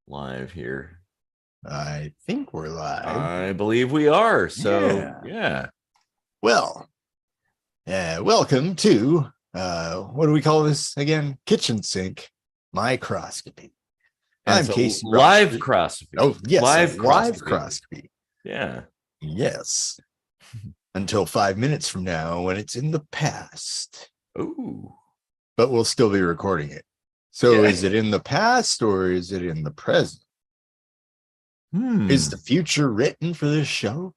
live here. I think we're live. I believe we are. So, yeah. Well, welcome to, what do we call this again? Kitchen sink microscopy. I'm Casey. LIVEcroscopy. Oh, yes. LIVEcroscopy. LIVEcroscopy. Yeah. Yes. Until 5 minutes from now when it's in the past. Ooh. But we'll still be recording it. So is it in the past or is it in the present? Is the future written for this show?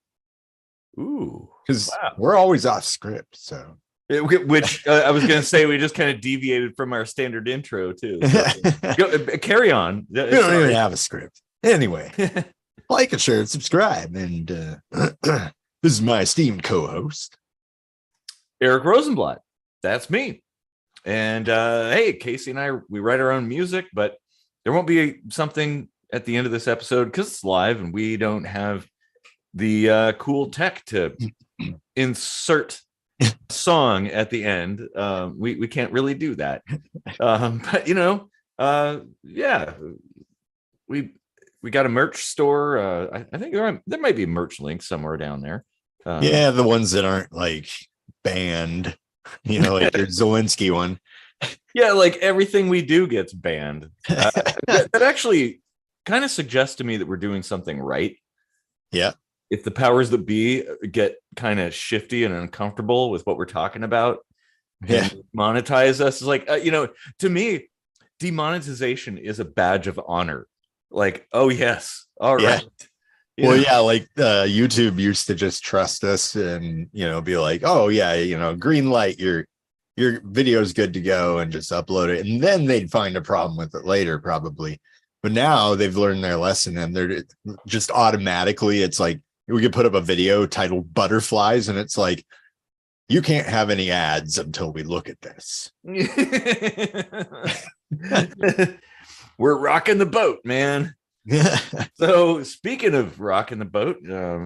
Ooh. Because we're always off script, so. Which I was going to say, we just kind of deviated from our standard intro, too. So. Carry on. We don't even have a script. Anyway, like and share and subscribe. And this is my esteemed co-host, Eric Rosenblatt. That's me. And hey, Casey and I, we write our own music, but there won't be something at the end of this episode because it's live and we don't have the cool tech to insert song at the end. We can't really do that. But you know, yeah, we got a merch store. I think there might be a merch link somewhere down there. Yeah, the ones that aren't like banned, you know, like your Zelensky one. Yeah, like everything we do gets banned. That actually kind of suggests to me that we're doing something right. Yeah. If the powers that be get kind of shifty and uncomfortable with what we're talking about, and monetize us, is like, you know, to me, demonetization is a badge of honor. Like, oh yes, all right. Well, yeah, like YouTube used to just trust us and, you know, be like, oh yeah, you know, green light, your video is good to go, and just upload it, and then they'd find a problem with it later, probably. But now they've learned their lesson, and they're just automatically, it's like we could put up a video titled "Butterflies," and it's like, you can't have any ads until we look at this. We're rocking the boat, man. Yeah. So speaking of rocking the boat,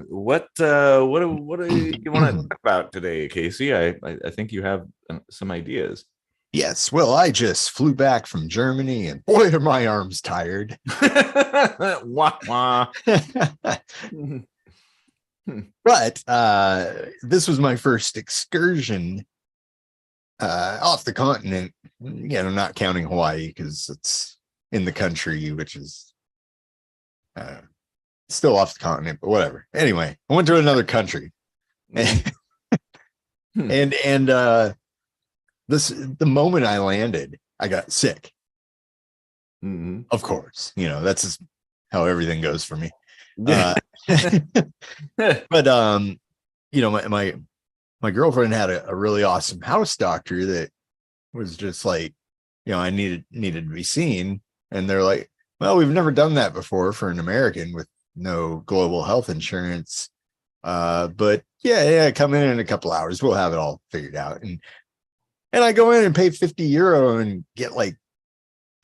what do you want to talk about today, Casey? I think you have some ideas. Yes. Well, I just flew back from Germany, and boy, are my arms tired. Wah, wah. But this was my first excursion off the continent. You know, not counting Hawaii because it's in the country, which is still off the continent, but whatever. Anyway, I went to another country, and the moment I landed, I got sick. Mm-hmm. Of course, you know, that's just how everything goes for me. But you know, my girlfriend had a really awesome house doctor that was just like, you know, I needed to be seen, and they're like, well, we've never done that before for an American with no global health insurance, but yeah, come in a couple hours, we'll have it all figured out. And I go in and pay €50 and get like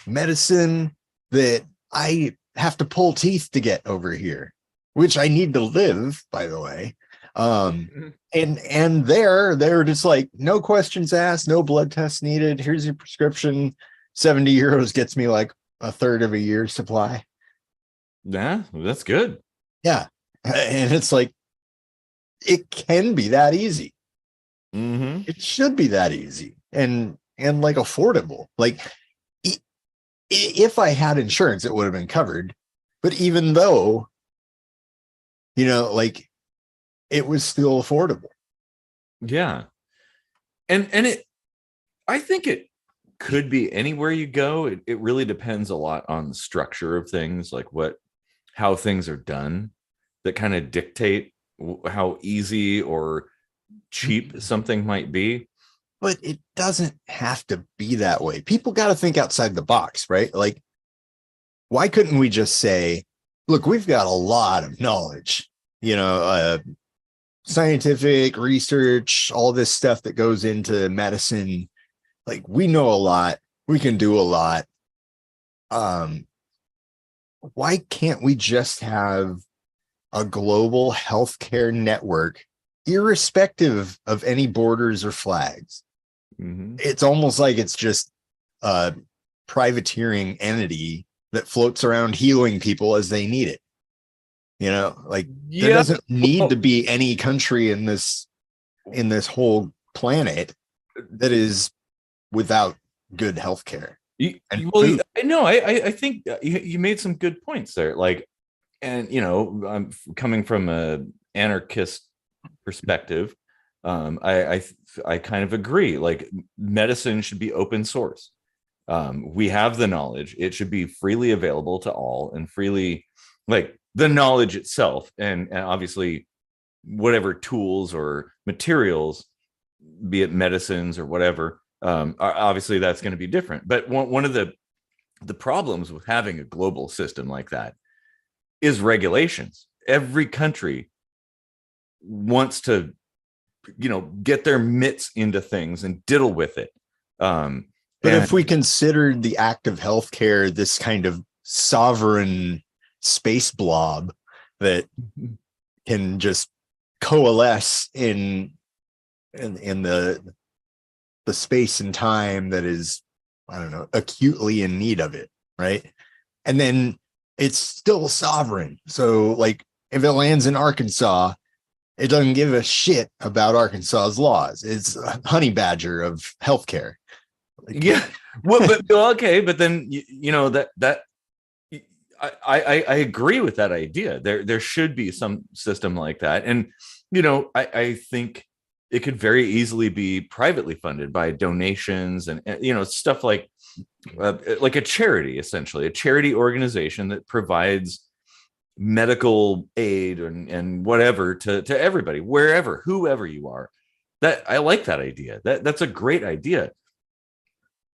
medicine that I have to pull teeth to get over here, which I need to live, by the way. And they're just like, no questions asked, no blood tests needed. Here's your prescription. €70 gets me like a third of a year's supply. Yeah, that's good. Yeah. And it's like, it can be that easy. Mm-hmm. It should be that easy and like affordable. Like if I had insurance, it would have been covered. But even though, you know, like, it was still affordable. Yeah. And I think it could be anywhere you go. It really depends a lot on the structure of things, like how things are done, that kind of dictate how easy or cheap something might be. But it doesn't have to be that way. People got to think outside the box, right? Like, why couldn't we just say, look, we've got a lot of knowledge, you know, scientific research, all this stuff that goes into medicine. Like, we know a lot, we can do a lot. Why can't we just have a global healthcare network, irrespective of any borders or flags? Mm-hmm. It's almost like it's just a privateering entity that floats around healing people as they need it. Like there Yeah. doesn't need to be any country in this whole planet that is without good healthcare and Well, food. no, I think you made some good points there. Like, and I'm coming from a anarchist perspective. I kind of agree. Like, medicine should be open source. We have the knowledge; it should be freely available to all and freely, like the knowledge itself, and obviously whatever tools or materials, be it medicines or whatever. Obviously, that's going to be different. But one of the problems with having a global system like that is regulations. Every country wants to, get their mitts into things and diddle with it. But if we considered the act of healthcare this kind of sovereign space blob that can just coalesce in the space and time that is, I don't know, acutely in need of it, right? And then it's still sovereign. So like if it lands in Arkansas, it doesn't give a shit about Arkansas's laws. It's a honey badger of healthcare. Yeah. Well, but okay, but then that I agree with that idea. There should be some system like that. And I think it could very easily be privately funded by donations and stuff like a charity, essentially a charity organization that provides medical aid and whatever to everybody, wherever, whoever you are. That I like that idea. That's a great idea.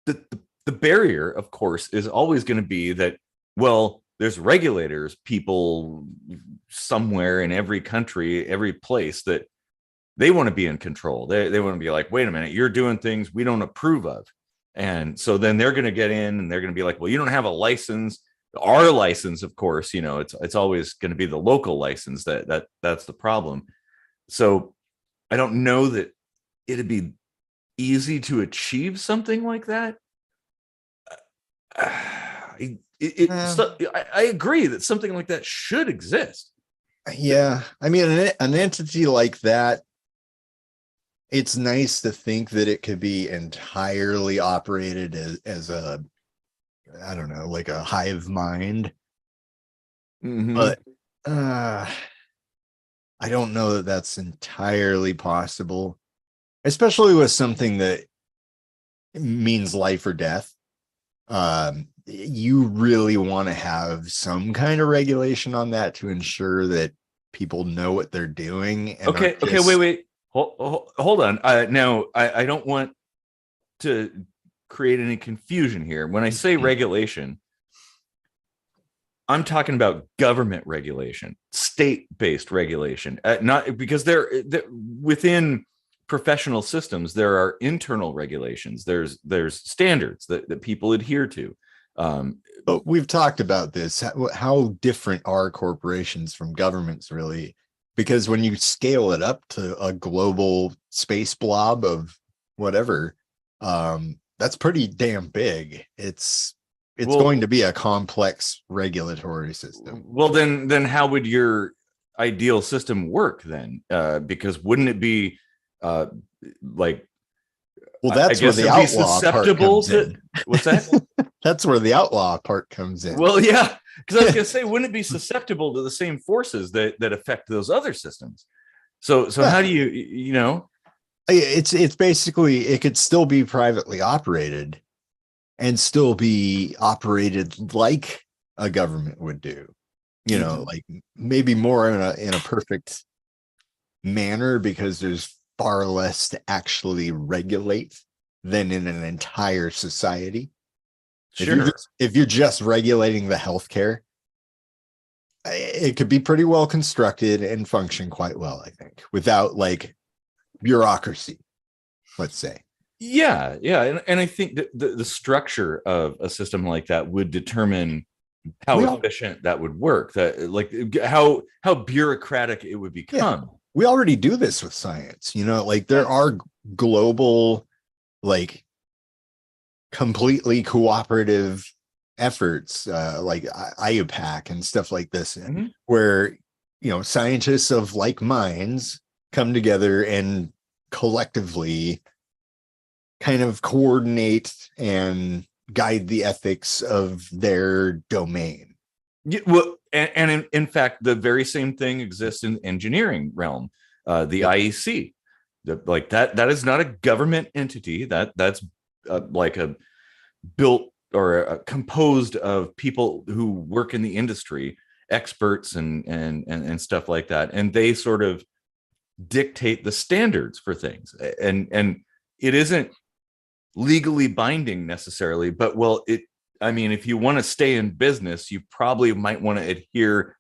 The barrier, of course, is always going to be that, well, there's regulators, people somewhere in every country, every place, that they want to be in control. They want to be like, wait a minute, you're doing things we don't approve of. And so then they're going to get in and they're going to be like, well, you don't have a license. Our license, of course, it's always going to be the local license that's the problem. So I don't know that it'd be easy to achieve something like that. I agree that something like that should exist. Yeah. I mean, an entity like that, it's nice to think that it could be entirely operated as a, I don't know, like a hive mind. Mm-hmm. But I don't know that that's entirely possible, especially with something that means life or death. You really want to have some kind of regulation on that to ensure that people know what they're doing. And Okay, wait. Hold on. Now, I don't want to create any confusion here. When I say regulation, I'm talking about government regulation, state-based regulation, not because they're within professional systems. There are internal regulations. There's standards that people adhere to. But we've talked about this. How different are corporations from governments, really? Because when you scale it up to a global space blob of whatever, that's pretty damn big. It's going to be a complex regulatory system. Well, then how would your ideal system work then? Because wouldn't it be like? Well, that's where the outlaw part comes in. What's that? That's where the outlaw part comes in. Well, yeah, because I was going to say, wouldn't it be susceptible to the same forces that affect those other systems? So how do you It's basically, it could still be privately operated and still be operated like a government would do, like maybe more in a perfect manner, because there's far less to actually regulate than in an entire society. Sure. If you're just regulating the healthcare, it could be pretty well constructed and function quite well, I think, without like bureaucracy, let's say. Yeah. And I think that the structure of a system like that would determine how efficient that would work, that like how bureaucratic it would become. Yeah. We already do this with science, like there are global, like completely cooperative efforts like IUPAC and stuff like this, Mhm. where scientists of like minds come together and collectively kind of coordinate and guide the ethics of their domain. Yeah, well, and in fact, the very same thing exists in the engineering realm. The Yep. IEC, like that is not a government entity. That's like a built or composed of people who work in the industry, experts and stuff like that, and they sort of dictate the standards for things. And it isn't legally binding necessarily, but well, I mean, if you want to stay in business, you probably might want to adhere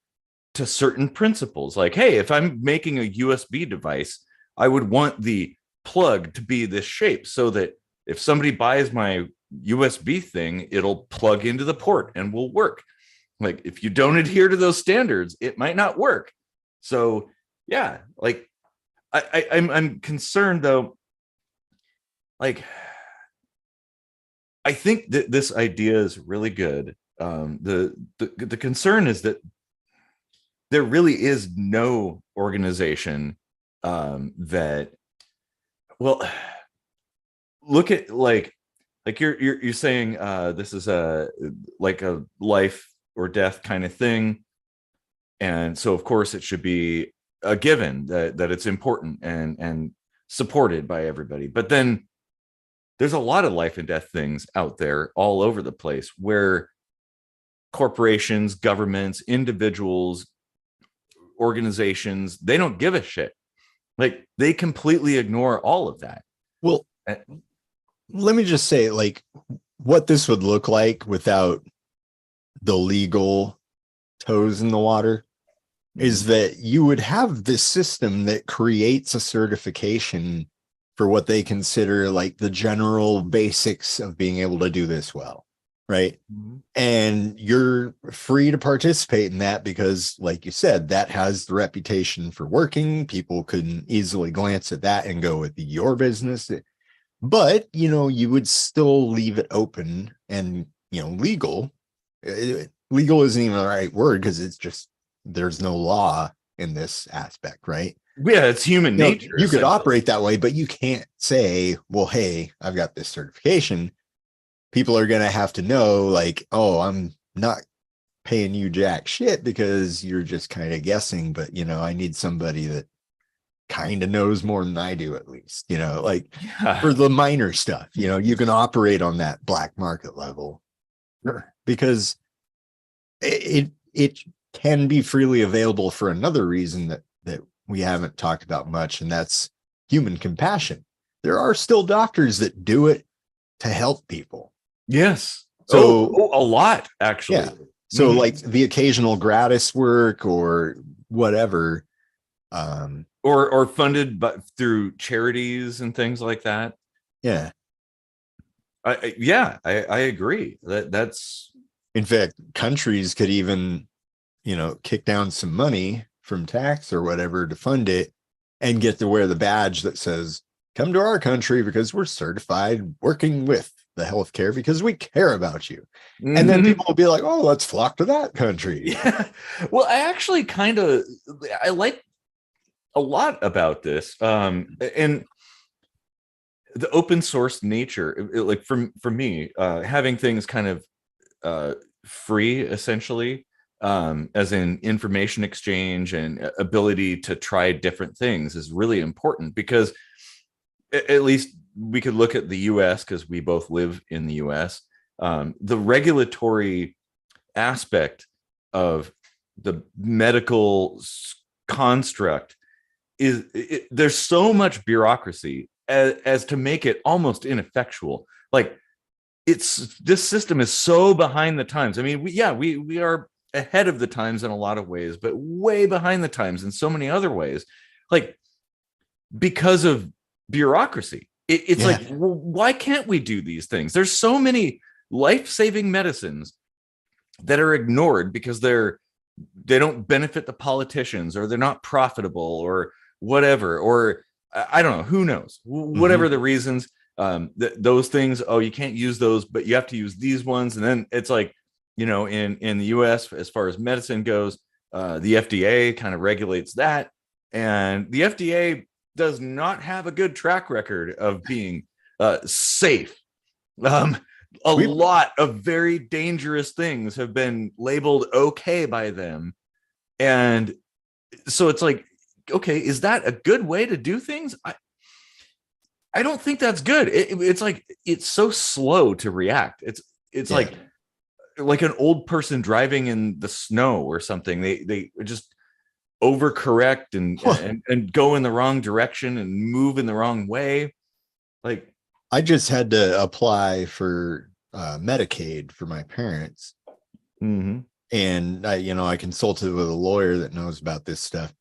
to certain principles. Like, hey, if I'm making a USB device, I would want the plug to be this shape so that if somebody buys my USB thing, it'll plug into the port and will work. Like, if you don't adhere to those standards, it might not work. So, yeah, like I'm concerned though. Like, I think that this idea is really good. The concern is that there really is no organization that, well, look at like you're saying this is a like a life or death kind of thing, and so of course it should be a given that it's important and supported by everybody. But then there's a lot of life and death things out there all over the place where corporations, governments, individuals, organizations, they don't give a shit. Like, they completely ignore all of that. Well, let me just say, like, what this would look like without the legal toes in the water is that you would have this system that creates a certification for what they consider like the general basics of being able to do this well, right? Mm-hmm. And you're free to participate in that because, like you said, that has the reputation for working. People couldn't easily glance at that and go with your business. But, you would still leave it open and, legal. Legal isn't even the right word because it's just, there's no law in this aspect, right? Yeah, it's human nature. You could operate that way, but you can't say, well, hey, I've got this certification. People are going to have to know, like, oh, I'm not paying you jack shit because you're just kind of guessing, but, I need somebody that kind of knows more than I do, at least, like for the minor stuff, you can operate on that black market level because it can be freely available for another reason that we haven't talked about much, and that's human compassion. There are still doctors that do it to help people. Yes. So a lot, actually. Yeah. So like the occasional gratis work or whatever. Or funded through charities and things like that. Yeah. I agree. That's, in fact, countries could even, kick down some money from tax or whatever to fund it and get to wear the badge that says, come to our country because we're certified working with the healthcare because we care about you. Mm-hmm. And then people will be like, oh, let's flock to that country. Yeah. Well, I actually I like a lot about this. And the open source nature, like for me, having things kind of free, essentially, as in information exchange and ability to try different things is really important because at least we could look at the US because we both live in the US. The regulatory aspect of the medical construct there's so much bureaucracy as to make it almost ineffectual. Like, this system is so behind the times. I mean, we are ahead of the times in a lot of ways, but way behind the times in so many other ways, like because of bureaucracy. It's like, well, why can't we do these things? There's so many life-saving medicines that are ignored because they don't benefit the politicians, or they're not profitable, or whatever, or I don't know, who knows, whatever the reasons. Those things, oh, you can't use those, but you have to use these ones. And then it's like, in the US, as far as medicine goes, the FDA kind of regulates that, and the FDA does not have a good track record of being safe. um, a We lot of very dangerous things have been labeled okay by them, and so it's like, okay, is that a good way to do things? I don't think that's good. It's like, it's so slow to react. It's yeah. like an old person driving in the snow or something. They just overcorrect and go in the wrong direction and move in the wrong way. Like, I just had to apply for Medicaid for my parents. mm-hmm. And I consulted with a lawyer that knows about this stuff.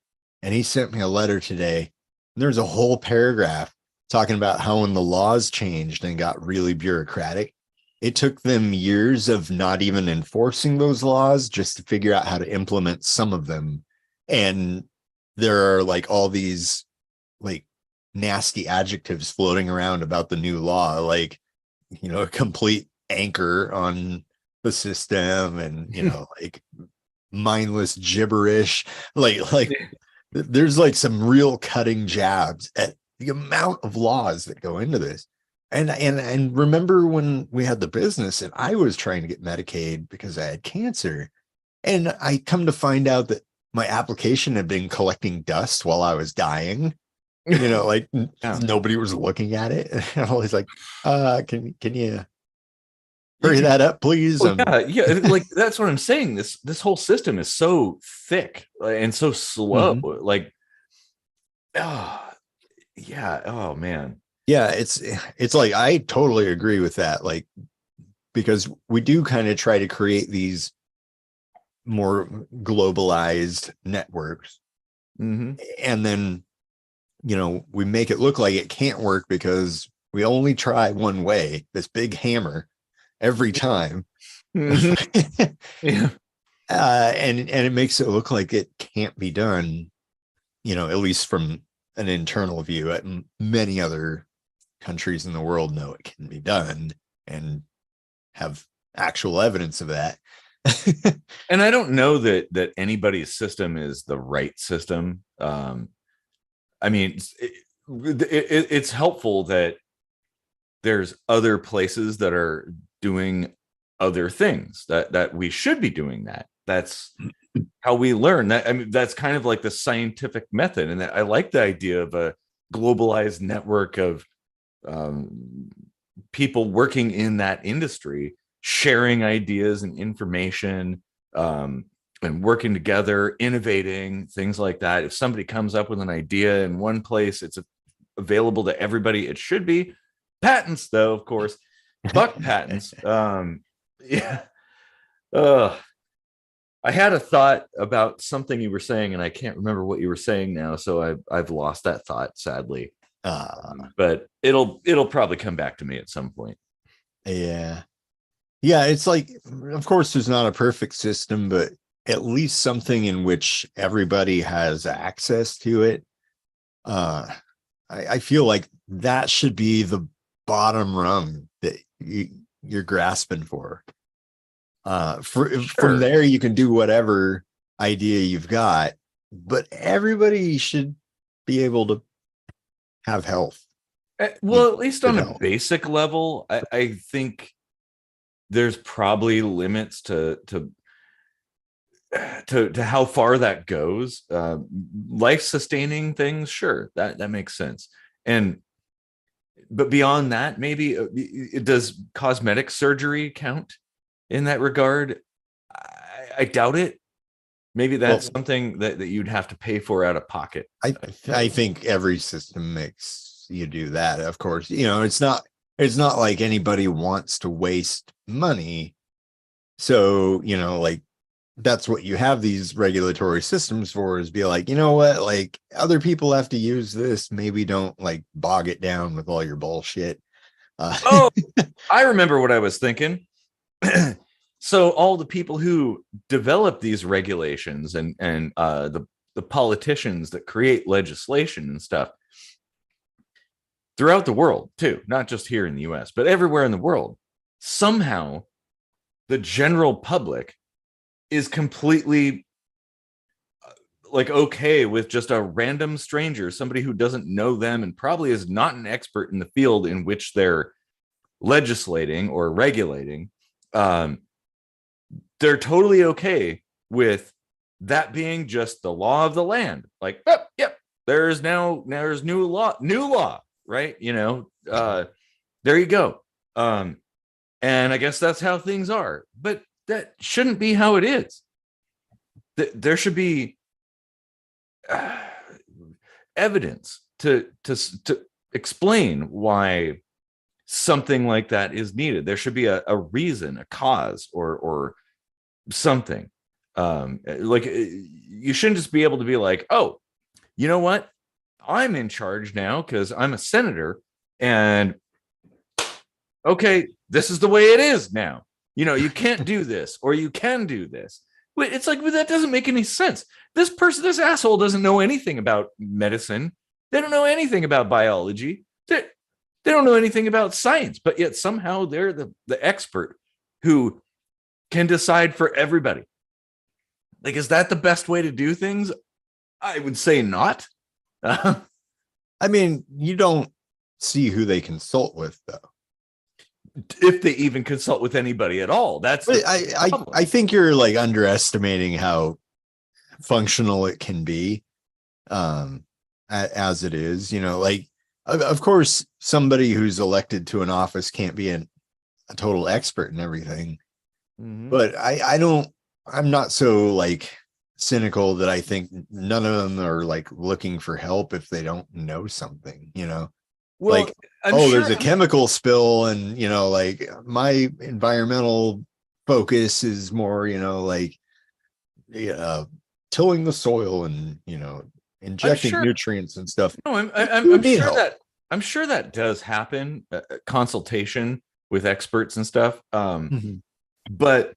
And he sent me a letter today. And there's a whole paragraph talking about how when the laws changed and got really bureaucratic, it took them years of not even enforcing those laws just to figure out how to implement some of them. And there are like all these like nasty adjectives floating around about the new law, like, a complete anchor on the system and, like mindless gibberish. Like there's like some real cutting jabs at the amount of laws that go into this. And remember when we had the business and I was trying to get Medicaid because I had cancer, and I come to find out that my application had been collecting dust while I was dying. Like Yeah. nobody was looking at it. And I was like, can you hurry that up, please? Well, yeah, like that's what I'm saying. This whole system is so thick and so slow. Mhm. Like, oh, yeah, oh man. Yeah, it's like I totally agree with that. Like, because we do kind of try to create these more globalized networks, Mm-hmm. and then we make it look like it can't work because we only try one way, this big hammer every time. Mm-hmm. Yeah. And it makes it look like it can't be done, at least from an internal view. Many other countries in the world know it can be done and have actual evidence of that. And I don't know that anybody's system is the right system. I mean, it's helpful that there's other places that are doing other things, that we should be doing that. That's how we learn. That, I mean, that's kind of like the scientific method, and I like the idea of a globalized network of people working in that industry, sharing ideas and information, and working together, innovating, things like that. If somebody comes up with an idea in one place, it's available to everybody. It should be. Patents, though, of course, fuck patents. Yeah. Uh, I had a thought about something you were saying, and I can't remember what you were saying now, so I've lost that thought, sadly. But it'll probably come back to me at some point. Yeah. Yeah, it's like, of course, there's not a perfect system, but at least something in which everybody has access to it. I feel like that should be the bottom rung that you're grasping for. From Sure. there, you can do whatever idea you've got, but everybody should be able to have health. Well, at least Good on a health. basic level, I think there's probably limits to how far that goes. Life sustaining things, sure, that makes sense. And but beyond that, maybe it does cosmetic surgery count in that regard? I doubt it. Maybe that's Well, something that you'd have to pay for out of pocket. I think every system makes you do that. Of course, it's not like anybody wants to waste money. So, like that's what you have these regulatory systems for, is be like, what, like other people have to use this. Maybe don't like bog it down with all your bullshit. Oh, I remember what I was thinking. So all the people who develop these regulations and the politicians that create legislation and stuff throughout the world too, not just here in the US, but everywhere in the world, somehow the general public is completely like okay with just a random stranger, somebody who doesn't know them and probably is not an expert in the field in which they're legislating or regulating, um, they're totally okay with that being just the law of the land. Like, yep, there's new law, right? There you go. And I guess that's how things are, but that shouldn't be how it is. There should be evidence to explain why something like that is needed. There should be a reason, a cause, or something. Like you shouldn't just be able to be like, oh, you know what? I'm in charge now because I'm a senator, and okay, this is the way it is now. You can't do this, or you can do this. It's like, well, that doesn't make any sense. This asshole doesn't know anything about medicine. They don't know anything about biology. They don't know anything about science, but yet somehow they're the expert who can decide for everybody. Like, is that the best way to do things? I would say not. I mean, you don't see who they consult with, though. If they even consult with anybody at all. That's I think you're like underestimating how functional it can be, as it is. Like, of course, somebody who's elected to an office can't be a total expert in everything. Mm-hmm. But I'm not so like cynical that I think none of them are like looking for help if they don't know something, Well, like, there's a chemical spill, and like my environmental focus is more, like tilling the soil and injecting nutrients and stuff. No, I'm sure I'm sure that does happen. Consultation with experts and stuff. But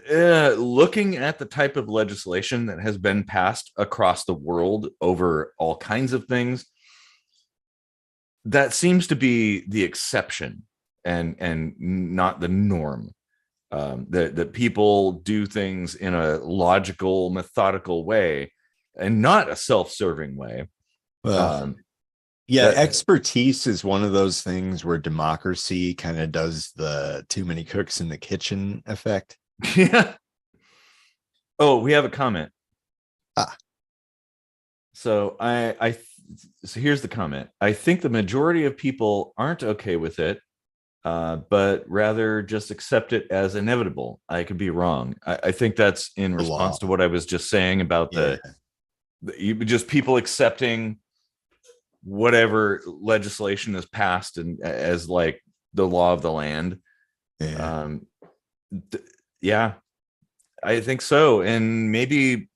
looking at the type of legislation that has been passed across the world over all kinds of things, that seems to be the exception and not the norm. That people do things in a logical, methodical way and not a self-serving way. Well, expertise is one of those things where democracy kind of does the too many cooks in the kitchen effect. Yeah. Oh, we have a comment. So so here's the comment. I think the majority of people aren't okay with it, but rather just accept it as inevitable. I could be wrong. I think that's in response to what I was just saying about just people accepting whatever legislation is passed and as like the law of the land. Yeah, I think so. And maybe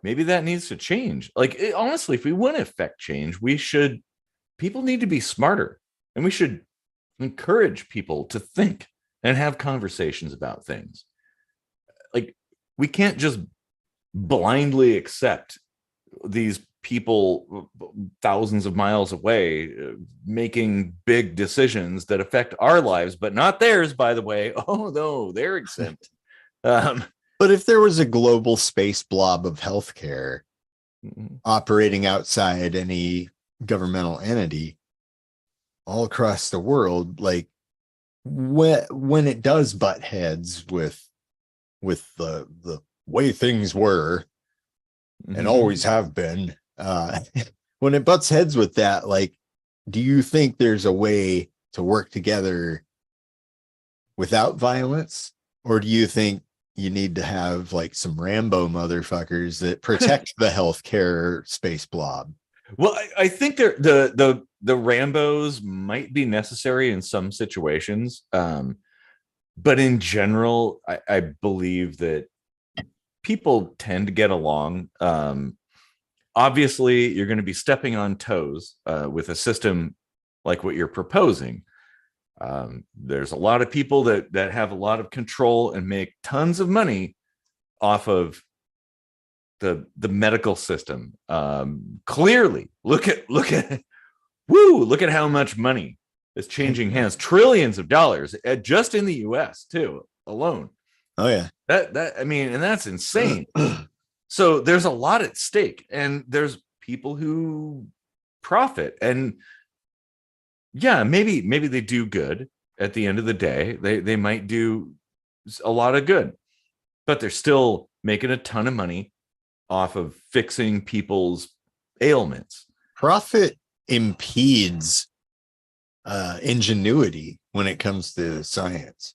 that needs to change. Like, honestly, if we want to affect change, people need to be smarter, and we should encourage people to think and have conversations about things. Like, we can't just blindly accept these people thousands of miles away making big decisions that affect our lives, but not theirs, by the way. Oh, no, they're exempt. But if there was a global space blob of healthcare operating outside any governmental entity all across the world, like when it does butt heads with the way things were and always have been, when it butts heads with that, like, do you think there's a way to work together without violence, or do you think you need to have like some Rambo motherfuckers that protect the healthcare space blob? Well, I think the Rambos might be necessary in some situations, but in general, I believe that people tend to get along. Obviously, you're going to be stepping on toes with a system like what you're proposing. There's a lot of people that have a lot of control and make tons of money off of the medical system. Clearly, look at how much money is changing hands, trillions of dollars, just in the US too, alone. Oh yeah. That I mean, and that's insane. So there's a lot at stake, and there's people who profit, and yeah, maybe they do good at the end of the day. They might do a lot of good, but they're still making a ton of money off of fixing people's ailments. Profit impedes ingenuity when it comes to science.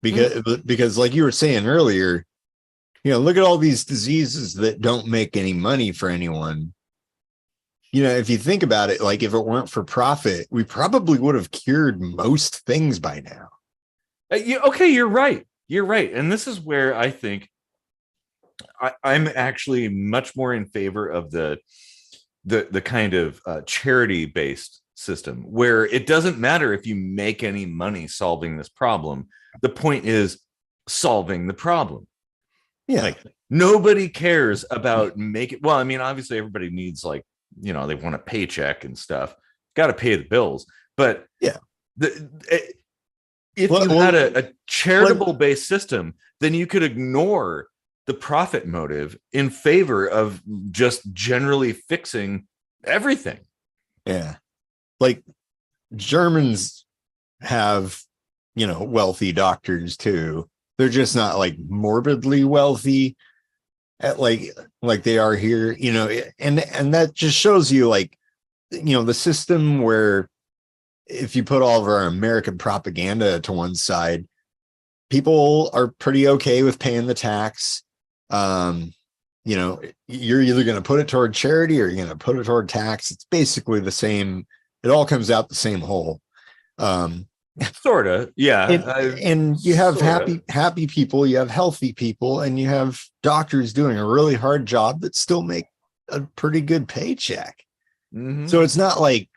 Because like you were saying earlier, look at all these diseases that don't make any money for anyone. If you think about it, like if it weren't for profit, we probably would have cured most things by now. Okay, you're right. You're right. And this is where I think I'm actually much more in favor of the kind of charity-based system where it doesn't matter if you make any money solving this problem. The point is solving the problem. Yeah. Like nobody cares about making. Well, I mean, obviously everybody needs they want a paycheck and stuff. Got to pay the bills. But yeah, if you had a charitable based system, then you could ignore the profit motive in favor of just generally fixing everything. Yeah. Like Germans have, wealthy doctors too. They're just not like morbidly wealthy at like they are here, and that just shows you the system where if you put all of our American propaganda to one side, people are pretty okay with paying the tax. You're either going to put it toward charity or you're going to put it toward tax. It's basically the same. It all comes out the same hole. Sort of, yeah. And you have happy people, you have healthy people, and you have doctors doing a really hard job that still make a pretty good paycheck. Mm-hmm. So it's not like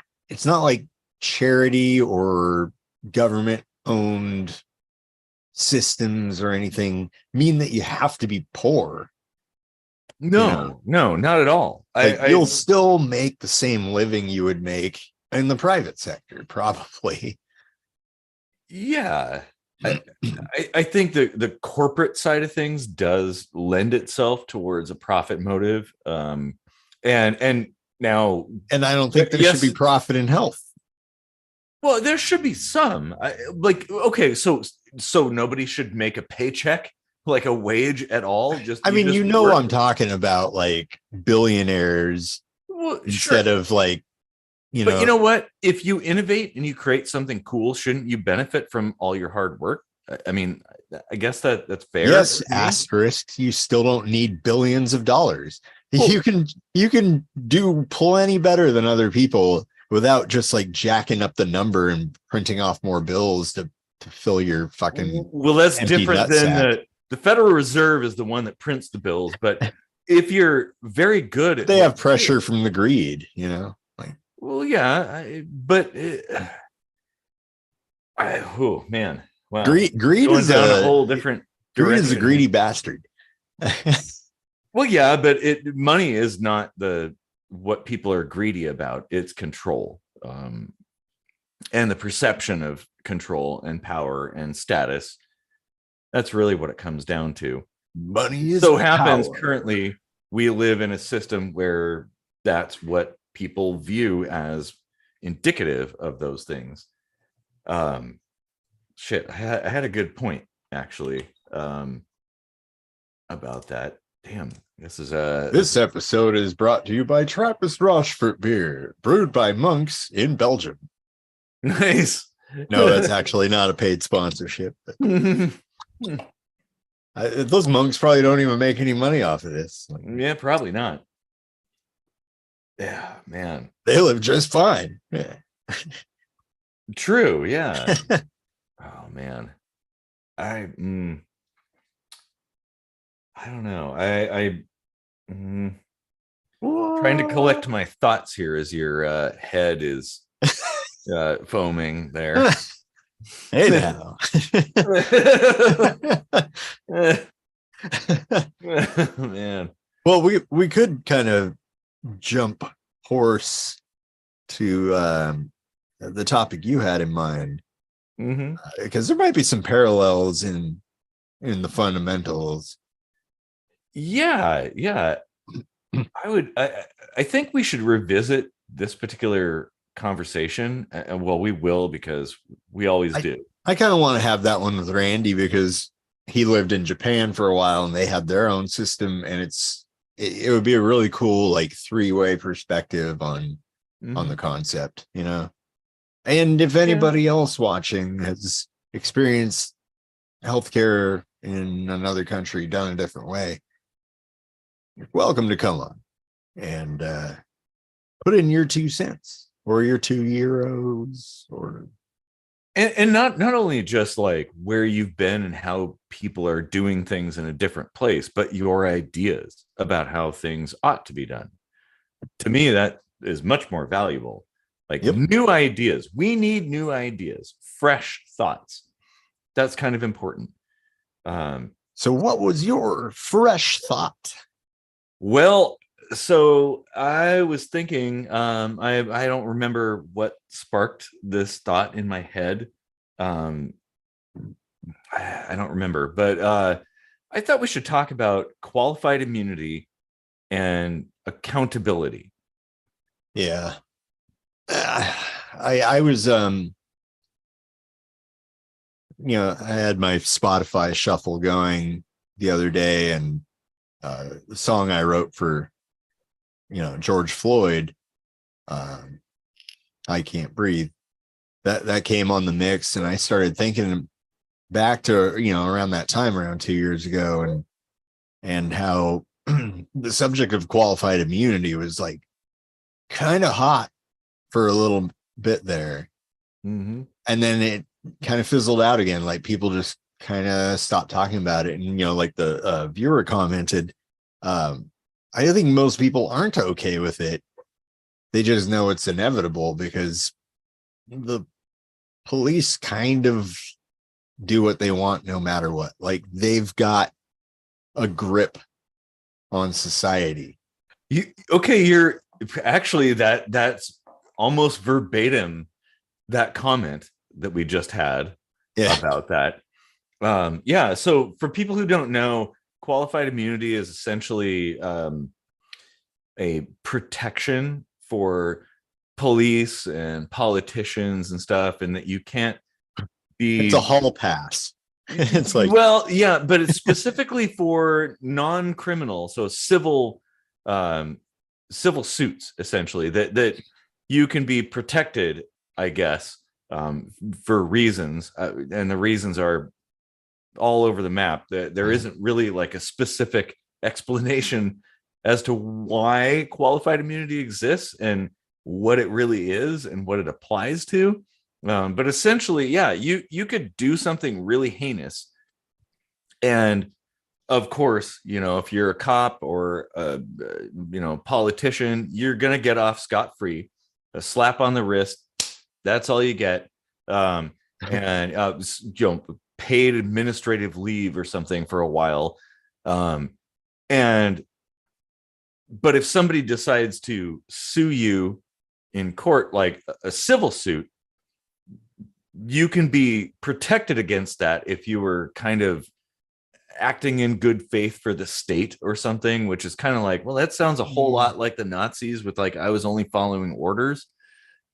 charity or government owned systems or anything mean that you have to be poor. No, not at all. You'll still make the same living you would make in the private sector, probably. Yeah. I think the corporate side of things does lend itself towards a profit motive. And now, and I don't think there should be profit in health. Well, there should be some. Okay, so nobody should make a paycheck, like a wage at all. I'm talking about like billionaires instead of like. But you know what? If you innovate and you create something cool, shouldn't you benefit from all your hard work? I mean, I guess that's fair. Yes, asterisk. You still don't need billions of dollars. Well, you can do plenty better than other people without just like jacking up the number and printing off more bills to fill your fucking. Well, that's different than the Federal Reserve is the one that prints the bills. But if you're very good at, they have pressure from the greed, Well, yeah, oh man, wow. Greed is down a whole different direction. Greed is a greedy bastard. Well, yeah, but money is not what people are greedy about. It's control, and the perception of control and power and status. That's really what it comes down to. Money is so happens power. Currently, we live in a system where that's what people view as indicative of those things. Shit, I had a good point actually about that. Damn, this episode is brought to you by Trappist Rochefort beer, brewed by monks in Belgium. Nice. No, that's actually not a paid sponsorship. Those monks probably don't even make any money off of this. Yeah, probably not. Yeah, man. They live just fine. Yeah. True, yeah. Oh man. I don't know. Trying to collect my thoughts here as your head is foaming there. Hey now. Man. Well, we could kind of jump horse to the topic you had in mind, Mm-hmm. because there might be some parallels in the fundamentals. Yeah. I think we should revisit this particular conversation. And well, we will, because we always do. I kind of want to have that one with Randy because he lived in Japan for a while and they had their own system, and it would be a really cool like three-way perspective on the concept, you know. And if anybody else watching has experienced healthcare in another country done a different way, you're welcome to come on and put in your 2 cents or your €2 or And not only just like where you've been and how people are doing things in a different place, but your ideas about how things ought to be done. To me, that is much more valuable. Like new ideas. We need new ideas, fresh thoughts. That's kind of important. So what was your fresh thought? Well, so I was thinking, I don't remember what sparked this thought in my head. I don't remember, but I thought we should talk about qualified immunity and accountability. Yeah. I was I had my Spotify shuffle going the other day, and the song I wrote for George Floyd, I Can't Breathe, that came on the mix, and I started thinking back to around that time, around 2 years ago, and how the subject of qualified immunity was like kind of hot for a little bit there. Mm-hmm. And then it kind of fizzled out again. Like people just kind of stopped talking about it. And, like the viewer commented, I think most people aren't okay with it. They just know it's inevitable because the police kind of do what they want no matter what. Like they've got a grip on society. You're actually that's almost verbatim that comment that we just had about that. So for people who don't know, qualified immunity is essentially a protection for police and politicians and stuff, and that you can't be. It's a hall pass. It's like, well, yeah, but it's specifically for non-criminal, so civil suits, essentially, that you can be protected, I guess, for reasons, and the reasons are all over the map. There isn't really like a specific explanation as to why qualified immunity exists and what it really is and what it applies to. But essentially, yeah, you could do something really heinous, and of course, if you're a cop or a politician, you're gonna get off scot-free. A slap on the wrist, that's all you get. And paid administrative leave or something for a while. But if somebody decides to sue you in court, like a civil suit, you can be protected against that if you were kind of acting in good faith for the state or something, which is kind of like, well, that sounds a whole lot like the Nazis with like, I was only following orders.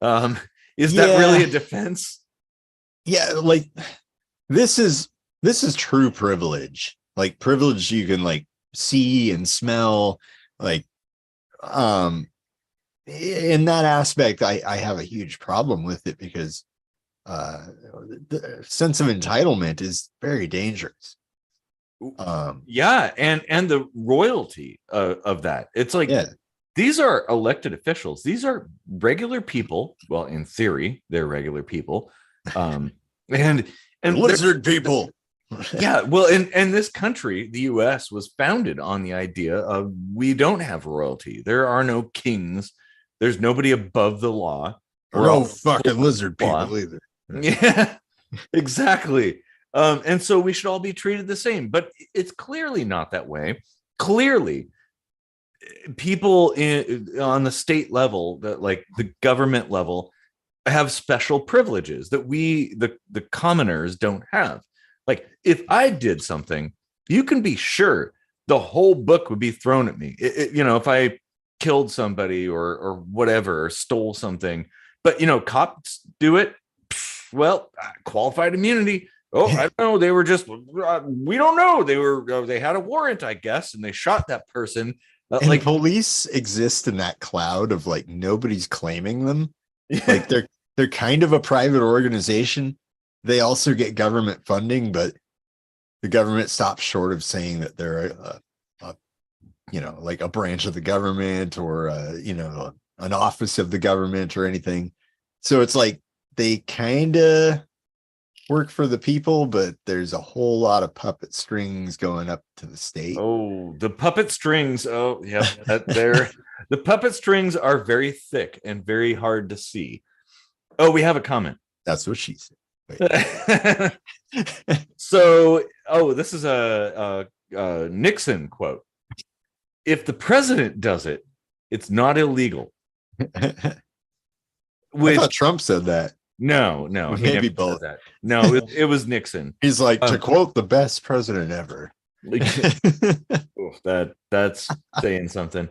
Is that really a defense? Yeah, like this is true privilege. Like privilege you can like see and smell. Like in that aspect, I have a huge problem with it because the sense of entitlement is very dangerous. And the royalty of that. It's like, these are elected officials. These are regular people. Well, in theory, they're regular people. And lizard people. Yeah, well, and this country, the US, was founded on the idea of we don't have royalty. There are no kings. There's nobody above the law. We're no fucking lizard people either. Yeah, exactly. And so we should all be treated the same, but it's clearly not that way. Clearly, people on the state level, like the government level, have special privileges that the commoners don't have. Like if I did something, you can be sure the whole book would be thrown at me. If I killed somebody or whatever, or stole something, but cops do it. Well, qualified immunity. Oh, I don't know. They were just, we don't know. They had a warrant, I guess, and they shot that person. And like police exist in that cloud of like nobody's claiming them. Like they're kind of a private organization. They also get government funding, but the government stops short of saying that they're like a branch of the government or an office of the government or anything. So it's like they kind of work for the people, but there's a whole lot of puppet strings going up to the state. Oh, the puppet strings. Oh, yeah, the puppet strings are very thick and very hard to see. Oh, we have a comment. That's what she said. So, this is a Nixon quote. If the president does it, it's not illegal. I thought Trump said that. No, maybe both. That. No, it was Nixon. He's like, to quote the best president ever. That's saying something.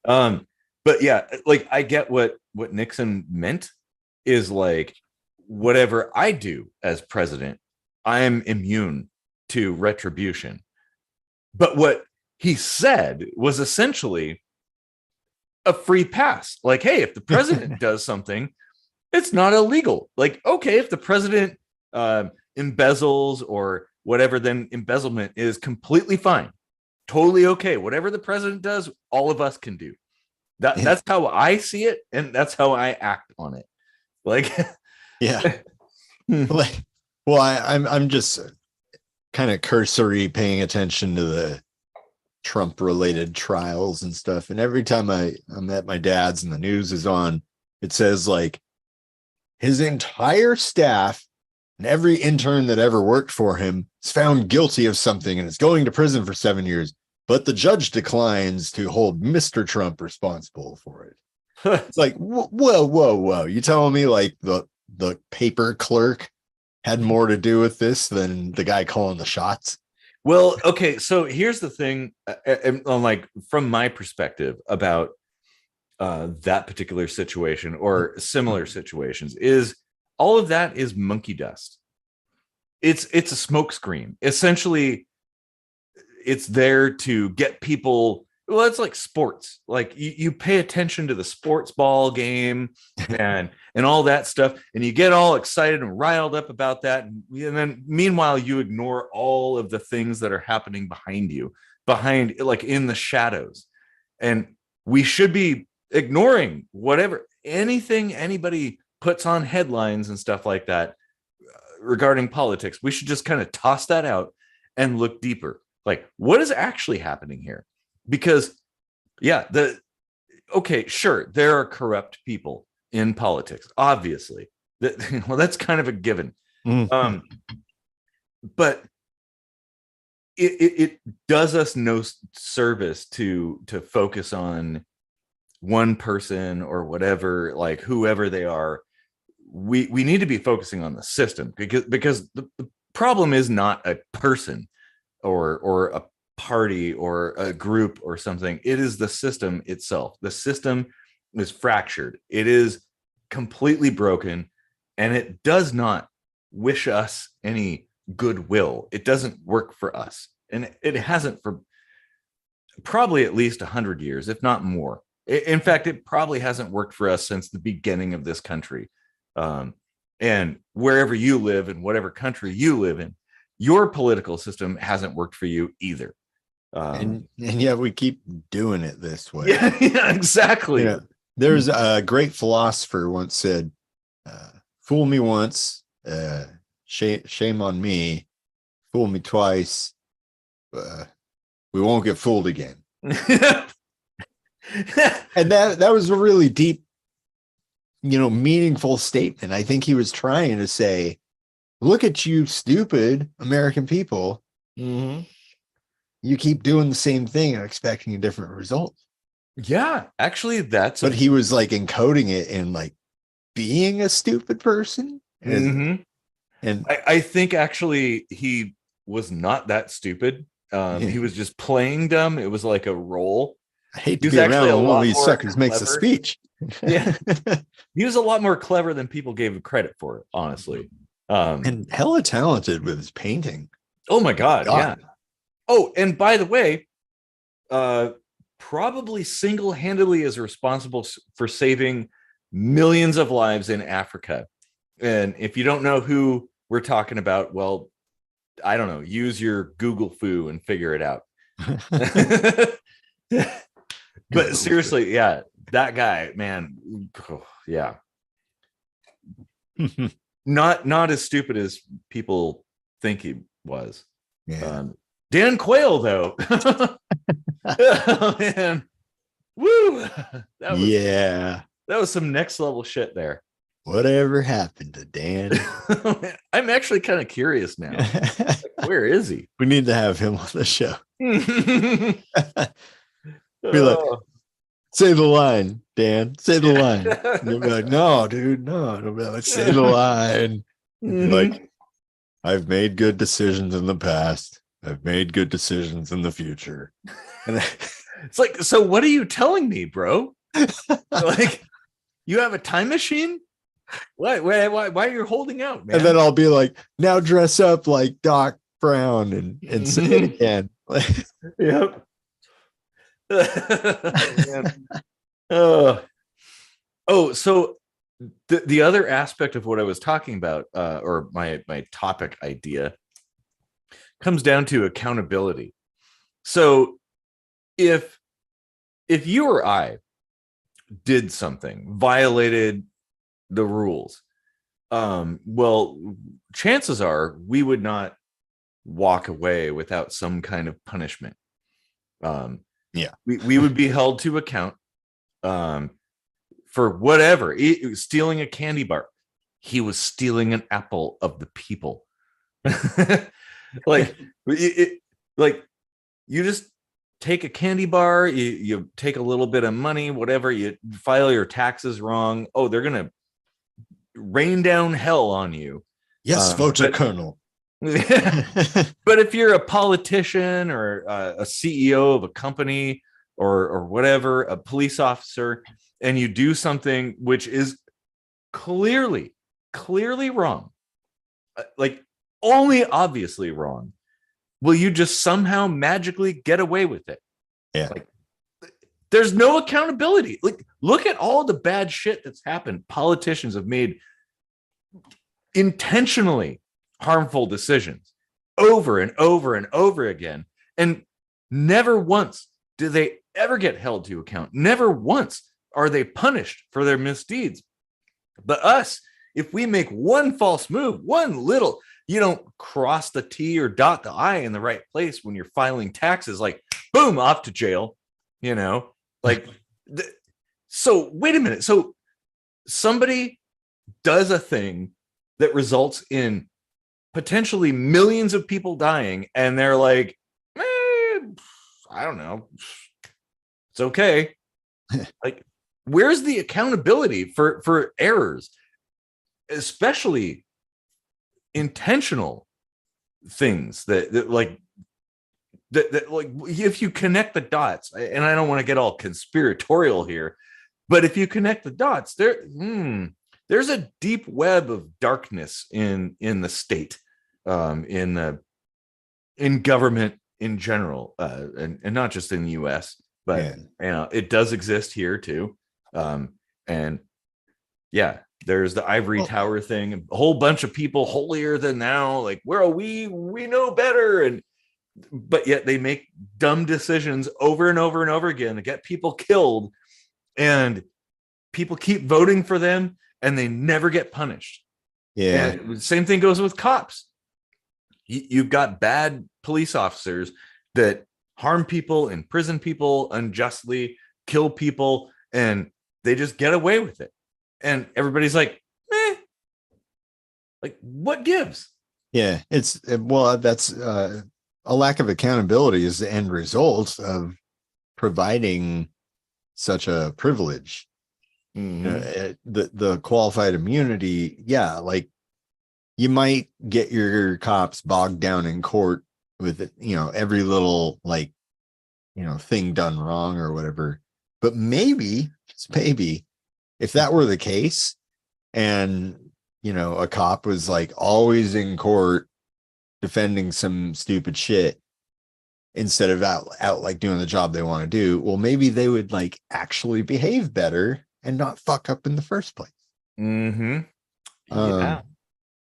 But yeah, like I get what Nixon meant is like, whatever I do as president, I am immune to retribution. But what he said was essentially a free pass. Like, hey, if the president does something, it's not illegal. Like, okay, if the president embezzles or whatever, then embezzlement is completely fine. Totally okay. Whatever the president does, all of us can do. That's how I see it, and that's how I act on it. Like, yeah. Well, I'm just kind of cursory paying attention to the Trump related trials and stuff. And every time I'm at my dad's and the news is on, it says like his entire staff and every intern that ever worked for him is found guilty of something and is going to prison for 7 years. But the judge declines to hold Mr. Trump responsible for it. It's like, whoa. You telling me like the paper clerk had more to do with this than the guy calling the shots? Well, okay. So here's the thing, like from my perspective about that particular situation or similar situations, is all of that is monkey dust. It's a smokescreen. Essentially, it's there to get people. Well, it's like sports. Like you pay attention to the sports ball game and all that stuff, and you get all excited and riled up about that. And then meanwhile, you ignore all of the things that are happening behind like in the shadows. And we should be ignoring anything anybody puts on headlines and stuff like that regarding politics. We should just kind of toss that out and look deeper. Like, what is actually happening here? Because sure, there are corrupt people in politics, obviously. That's kind of a given. But it does us no service to focus on one person or whatever, like whoever they are. We need to be focusing on the system, because the problem is not a person or a party or a group or something. It is the system itself. The system is fractured. It is completely broken, and it does not wish us any goodwill. It doesn't work for us, and it hasn't for probably at least 100 years, if not more. In fact, it probably hasn't worked for us since the beginning of this country. And wherever you live, in whatever country you live in, your political system hasn't worked for you either. And yet we keep doing it this way. Yeah, exactly. There's a great philosopher once said, fool me once, shame on me. Fool me twice, we won't get fooled again. And that was a really deep, meaningful statement. I think he was trying to say, look at you, stupid American people. Mm-hmm. You keep doing the same thing and expecting a different result. Yeah, actually, but he was like encoding it in like being a stupid person. Mm-hmm. And I think actually he was not that stupid. He was just playing dumb. It was like a role. I hate He to was be actually a around when one of lot these more suckers makes a clever. speech. Yeah, he was a lot more clever than people gave him credit for, honestly. And hella talented with his painting. Oh my God, yeah. Oh, and by the way, probably single-handedly is responsible for saving millions of lives in Africa. And if you don't know who we're talking about, well, I don't know, use your Google foo and figure it out. But seriously, yeah, that guy, man, yeah. Not as stupid as people think he was. Yeah. Dan Quayle, though. Oh, man. Woo! That was some next level shit there. Whatever happened to Dan? I'm actually kind of curious now. Like, where is he? We need to have him on the show. Be like, say the line, Dan. Say the line. And you'll be like, no, dude, no. And I'll be like, say the line. Mm-hmm. Like, I've made good decisions in the past. I've made good decisions in the future. And it's like, so what are you telling me, bro? Like, you have a time machine? Why are you holding out, man? And then I'll be like, now dress up like Doc Brown and say it again. Yep. So the other aspect of what I was talking about, or my topic idea, comes down to accountability. So if you or I did something, violated the rules, well, chances are we would not walk away without some kind of punishment. We would be held to account for whatever. Stealing a candy bar, he was stealing an apple of the people. Like you just take a candy bar, you take a little bit of money, whatever, you file your taxes wrong. Oh, they're gonna rain down hell on you. Yes, voter colonel. But if you're a politician or a CEO of a company or whatever, a police officer, and you do something which is clearly wrong, like only obviously wrong, will you just somehow magically get away with it? Yeah. Like, there's no accountability. Like, look at all the bad shit that's happened. Politicians have made intentionally harmful decisions over and over and over again, and never once do they ever get held to account. Never once are they punished for their misdeeds. But us, if we make one false move, one little, you don't cross the T or dot the I in the right place when you're filing taxes, like, boom, off to jail, like, so wait a minute. So somebody does a thing that results in potentially millions of people dying, and they're like, I don't know, it's okay. Like, where's the accountability for errors, especially intentional things that like if you connect the dots, and I don't want to get all conspiratorial here, but if you connect the dots, there's a deep web of darkness in the state, in government in general, and not just in the US, but it does exist here too. And yeah, there's the ivory tower thing, a whole bunch of people holier than thou, like, well, we know better, but yet they make dumb decisions over and over and over again to get people killed, and people keep voting for them, and they never get punished. Yeah. And same thing goes with cops. You've got bad police officers that harm people, imprison people unjustly, kill people, and they just get away with it. And everybody's like, like, what gives? Yeah, that's a lack of accountability is the end result of providing such a privilege. The qualified immunity, yeah, like you might get your cops bogged down in court with every little like thing done wrong or whatever. But maybe, just maybe, if that were the case, and a cop was like always in court defending some stupid shit instead of out like doing the job they want to do, well, maybe they would like actually behave better and not fuck up in the first place. Yeah.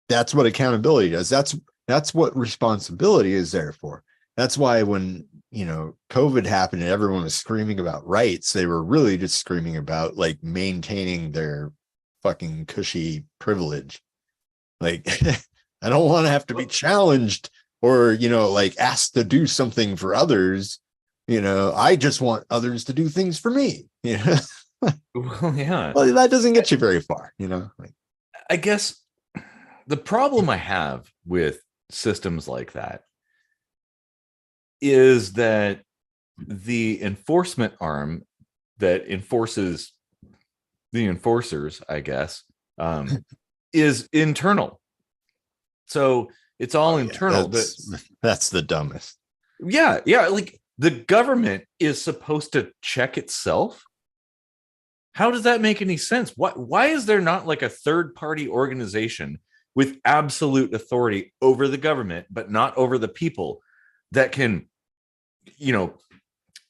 That's what accountability does. That's what responsibility is there for. That's why when COVID happened and everyone was screaming about rights, they were really just screaming about like maintaining their fucking cushy privilege. Like I don't want to have to be challenged or like asked to do something for others. I just want others to do things for me. Well, yeah. Well, that doesn't get you very far. Like, I guess the problem I have with systems like that is that the enforcement arm that enforces the enforcers, I guess, is internal. So it's all internal. That's the dumbest. Yeah. Like the government is supposed to check itself. How does that make any sense? Why is there not like a third party organization with absolute authority over the government, but not over the people that can,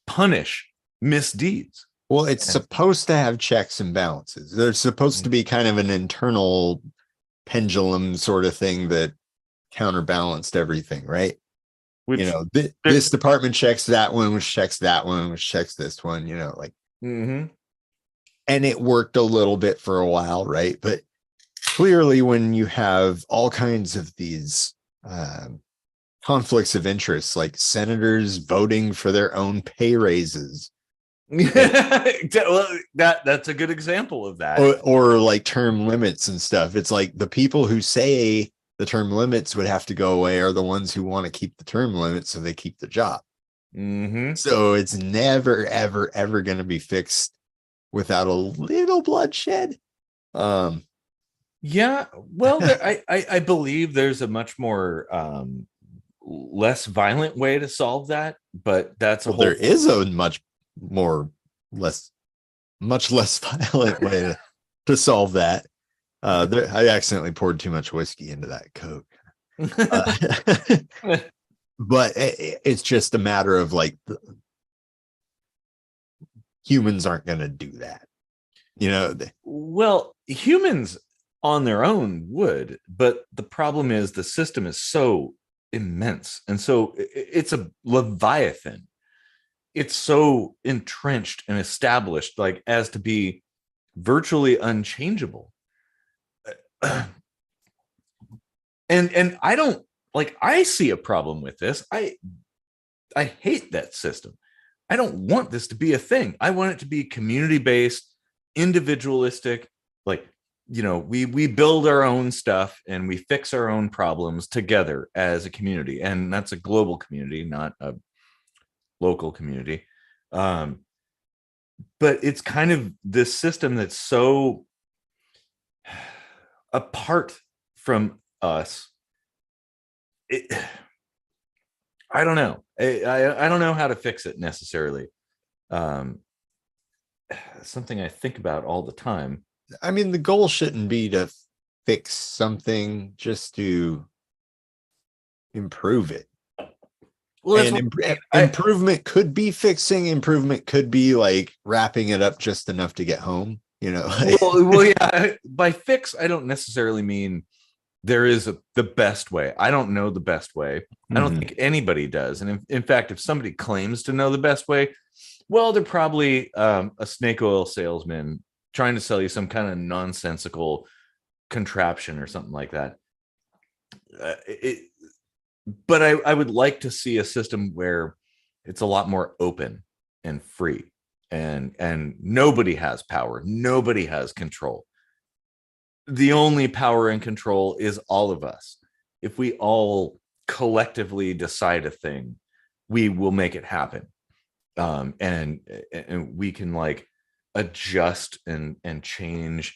punish misdeeds? Well, it's supposed to have checks and balances. There's supposed to be kind of an internal pendulum sort of thing that counterbalanced everything, right? Which this department checks that one, which checks that one, which checks this one, like, and it worked a little bit for a while, right? But clearly when you have all kinds of these conflicts of interest, like senators voting for their own pay raises, well, that's a good example of that, or like term limits and stuff. It's like the people who say the term limits would have to go away are the ones who want to keep the term limits so they keep the job. So it's never ever going to be fixed without a little bloodshed. Yeah, well, I believe there's a much more less violent way to solve that, but that's there is a much less violent way to solve that. I accidentally poured too much whiskey into that Coke. But it's just a matter of like humans aren't going to do that. Well, humans on their own would, but the problem is the system is so immense. And so it's a leviathan. It's so entrenched and established, like as to be virtually unchangeable. And I don't like, I see a problem with this. I hate that system. I don't want this to be a thing. I want it to be community based, individualistic. Like, we build our own stuff and we fix our own problems together as a community. And that's a global community, not a local community. But it's kind of this system that's so apart from us. I don't know. I don't know how to fix it necessarily. Something I think about all the time. I mean, the goal shouldn't be to fix something, just to improve it. Well, and improvement could be fixing. Improvement could be like wrapping it up just enough to get home. Well, yeah. By fix, I don't necessarily mean there is the best way. I don't know the best way. I don't think anybody does. And in fact, if somebody claims to know the best way, well, they're probably a snake oil salesman trying to sell you some kind of nonsensical contraption or something like that. But I would like to see a system where it's a lot more open and free, and nobody has power. Nobody has control. The only power and control is all of us. If we all collectively decide a thing, we will make it happen. And we can like adjust and change.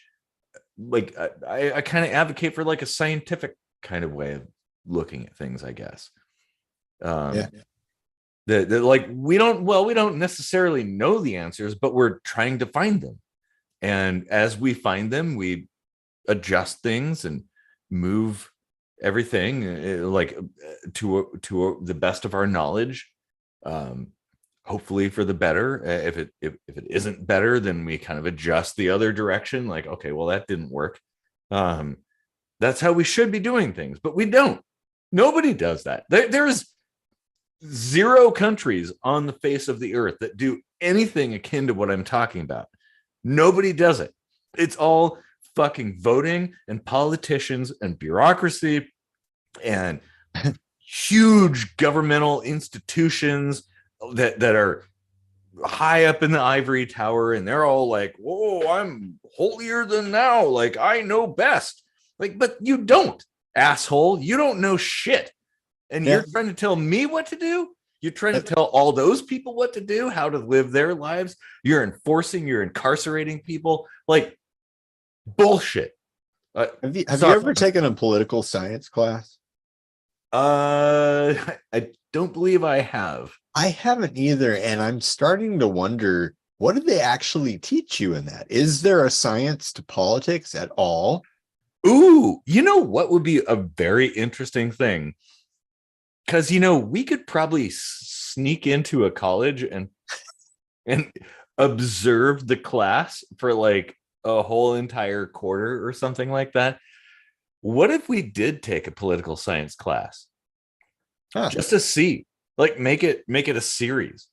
Like I kind of advocate for like a scientific kind of way of looking at things, I guess. Yeah. Like we don't necessarily know the answers, but we're trying to find them. And as we find them, we adjust things and move everything to the best of our knowledge. Hopefully for the better. If it isn't better, then we kind of adjust the other direction. Like, okay, well, that didn't work. That's how we should be doing things, but we don't. Nobody does that. There is 0 countries on the face of the earth that do anything akin to what I'm talking about. Nobody does it. It's all fucking voting and politicians and bureaucracy and huge governmental institutions that are high up in the ivory tower, and they're all like, whoa, I'm holier than thou, like I know best. Like, but you don't, asshole. You don't know shit. And you're trying to tell me what to do. You're trying to tell all those people what to do, how to live their lives. You're incarcerating people. Like, bullshit. Have you ever taken a political science class? I don't believe I have. I haven't either, and I'm starting to wonder, what did they actually teach you in that? Is there a science to politics at all? Ooh, you know what would be a very interesting thing? Because we could probably sneak into a college and observe the class for like a whole entire quarter or something like that. What if we did take a political science class just to see, like, make it a series?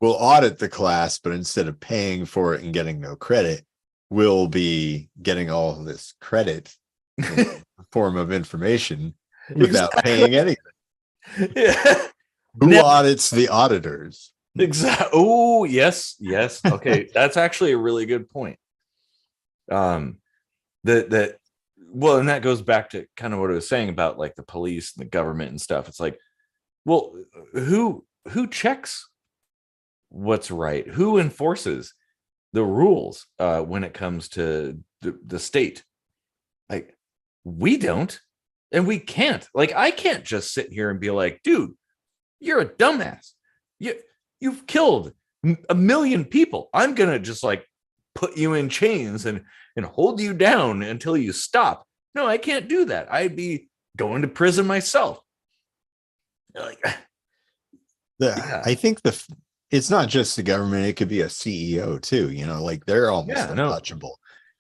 We'll audit the class, but instead of paying for it and getting no credit, we'll be getting all this credit in the form of information without paying anything. Yeah. Who audits the auditors? Exactly. Oh, yes. Okay, that's actually a really good point. And that goes back to kind of what I was saying about like the police and the government and stuff. It's like, well, who checks what's right? Who enforces the rules when it comes to the state? Like, we don't, and we can't. Like, I can't just sit here and be like, dude, you're a dumbass. You've killed a million people. I'm gonna just like put you in chains and hold you down until you stop. No, I can't do that. I'd be going to prison myself. Like, yeah. I think it's not just the government, it could be a CEO too, like they're almost untouchable.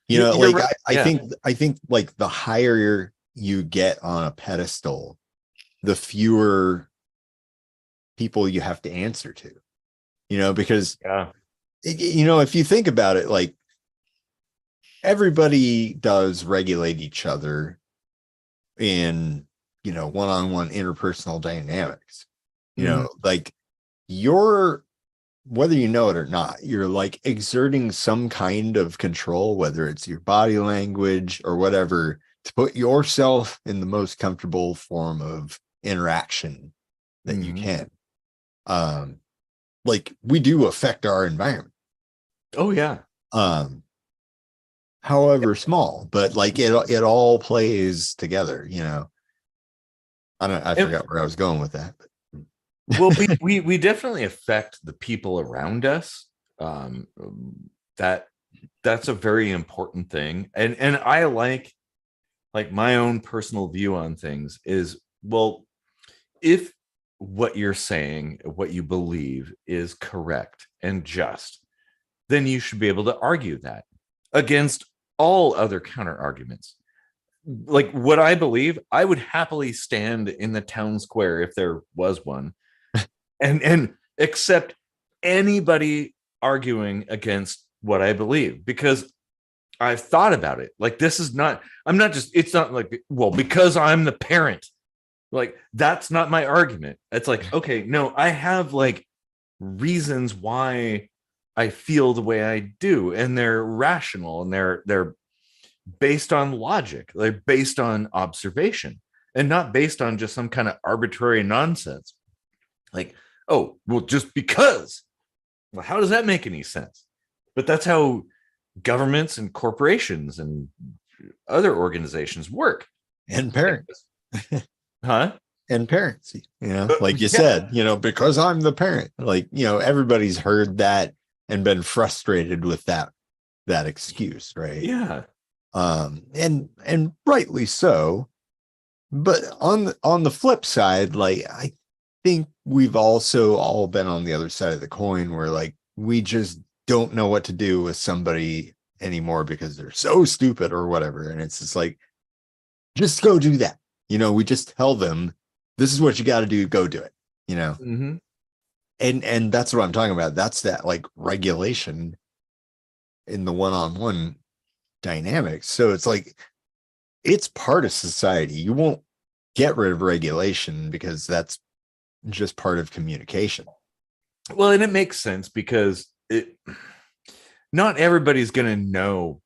Right. I think like the higher you get on a pedestal, the fewer people you have to answer to, because if you think about it, like everybody does regulate each other in one-on-one interpersonal dynamics, like whether you know it or not, you're like exerting some kind of control, whether it's your body language or whatever, to put yourself in the most comfortable form of interaction that you can. Like we do affect our environment. Oh yeah. However small, but like it all plays together, I forgot where I was going with that. Well, we definitely affect the people around us. That's a very important thing. And I like my own personal view on things is, well, if what you're saying, what you believe is correct and just, then you should be able to argue that against all other counter arguments. Like what I believe, I would happily stand in the town square if there was one and accept anybody arguing against what I believe, because I've thought about it. Like, it's not like, well, because I'm the parent, like, that's not my argument. It's like, okay, no, I have like reasons why I feel the way I do, and they're rational, and they're based on logic. They're based on observation, and not based on just some kind of arbitrary nonsense. Like, oh, well, just because. Well, how does that make any sense? but that's how governments and corporations and other organizations work. And parents. Huh? And parents, like you Yeah. said, because I'm the parent, like, everybody's heard that and been frustrated with that excuse, right? Yeah. And rightly so. But on the flip side, like, I think we've also all been on the other side of the coin where, like, we just don't know what to do with somebody anymore because they're so stupid or whatever. And it's just like, just go do that. We just tell them, this is what you got to do. Go do it, Mm-hmm. and that's what I'm talking about. That's that, like, regulation in the one-on-one dynamics. So it's like, it's part of society. You won't get rid of regulation because that's just part of communication. Well, and it makes sense because not everybody's going to know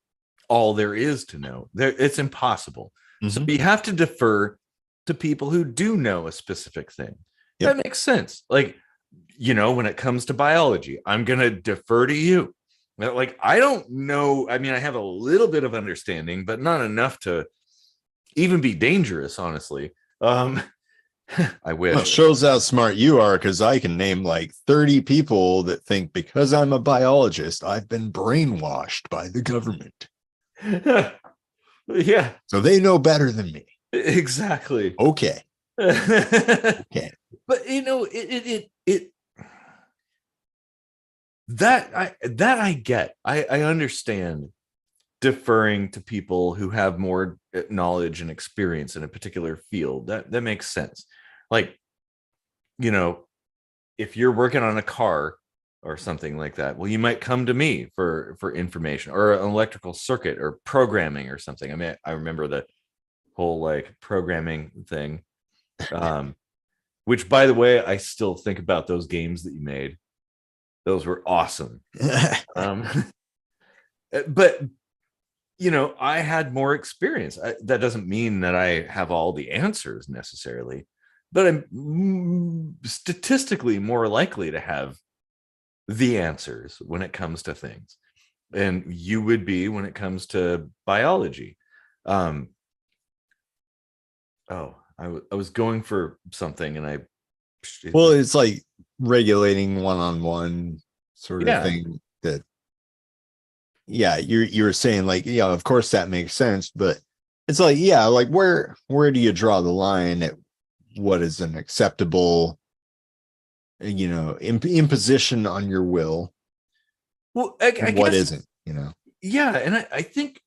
all there is to know. It's impossible. So you have to defer to people who do know a specific thing. Yep. That makes sense. Like, when it comes to biology, I'm going to defer to you. Like, I don't know. I mean, I have a little bit of understanding, but not enough to even be dangerous, honestly. I wish. Well, it shows how smart you are, because I can name like 30 people that think because I'm a biologist, I've been brainwashed by the government. Yeah. So they know better than me. Exactly. Okay. Okay. But I get. I understand deferring to people who have more knowledge and experience in a particular field. That makes sense. Like, if you're working on a car or something like that, well, you might come to me for information, or an electrical circuit or programming or something. I mean, I remember the whole, like, programming thing, which, by the way, I still think about those games that you made. Those were awesome. But I had more experience. That doesn't mean that I have all the answers necessarily, but I'm statistically more likely to have the answers when it comes to things, and you would be when it comes to biology. I was going for something, and Well, it's like regulating one-on-one sort of yeah. thing that, yeah, you were saying, like, yeah, of course that makes sense, but it's like, yeah, like, where do you draw the line at what is an acceptable, imposition on your will? Well, I What guess, isn't, yeah, and I think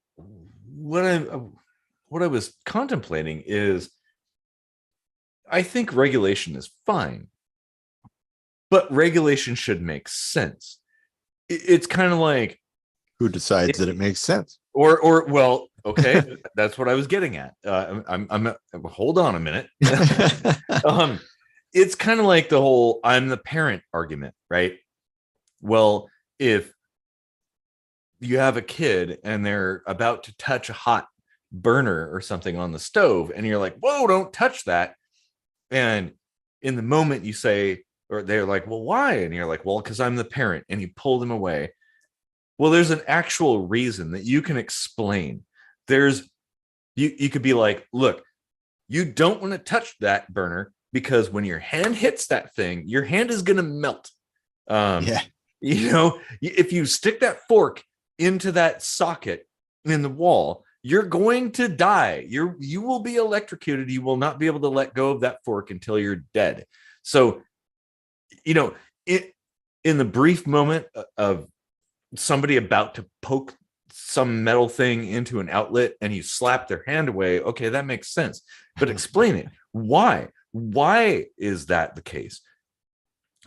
what I was contemplating is, I think regulation is fine, but regulation should make sense. It's kind of like, who decides that it makes sense? or well, okay, that's what I was getting at. I'm hold on a minute. It's kind of like the whole "I'm the parent" argument, right? Well, if you have a kid and they're about to touch a hot burner or something on the stove, and you're like, "Whoa, don't touch that!" And in the moment you say, or they're like, "Well, why?" And you're like, "Well, because I'm the parent," and you pull them away. Well, there's an actual reason that you can explain. You could be like, "Look, you don't want to touch that burner because when your hand hits that thing, your hand is going to melt. Yeah. If you stick that fork into that socket in the wall, you're going to die. You will be electrocuted. You will not be able to let go of that fork until you're dead." So, it in the brief moment of somebody about to poke some metal thing into an outlet and you slap their hand away, okay, that makes sense. But explain it. Why is that the case?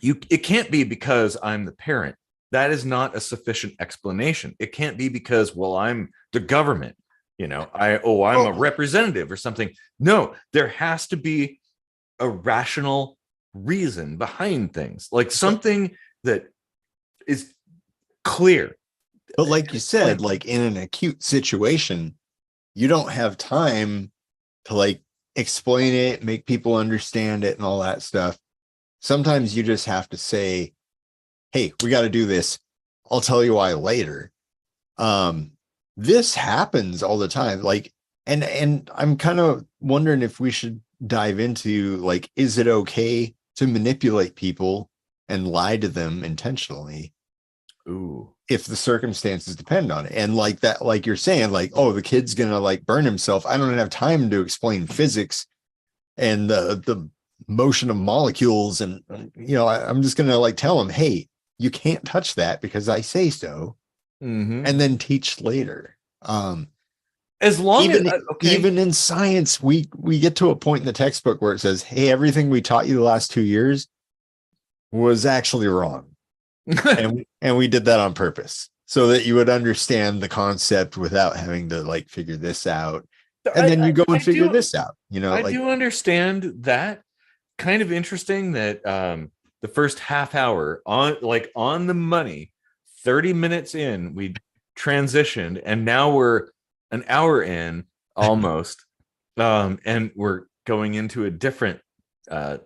It can't be because I'm the parent. That is not a sufficient explanation. It can't be because, well, I'm the government, I'm a representative or something. No, there has to be a rational reason behind things, like something that is clear. But like you said, like, in an acute situation, you don't have time to, like, explain it, make people understand it and all that stuff. Sometimes you just have to say, hey, we got to do this I'll tell you why later. This happens all the time. Like, and I'm kind of wondering if we should dive into, like, is it okay to manipulate people and lie to them intentionally? Ooh. If the circumstances depend on it. And like that, like you're saying, like, oh, the kid's gonna like burn himself. I don't have time to explain physics and the motion of molecules. And I'm just gonna like tell him, hey, you can't touch that because I say so, and then teach later. As long as even in science, we get to a point in the textbook where it says, hey, everything we taught you the last 2 years was actually wrong. and we did that on purpose so that you would understand the concept without having to like figure this out. And then you go and figure this out. I do understand that. Kind of interesting that the first half hour on the money, 30 minutes in, we transitioned, and now we're an hour in almost, and we're going into a different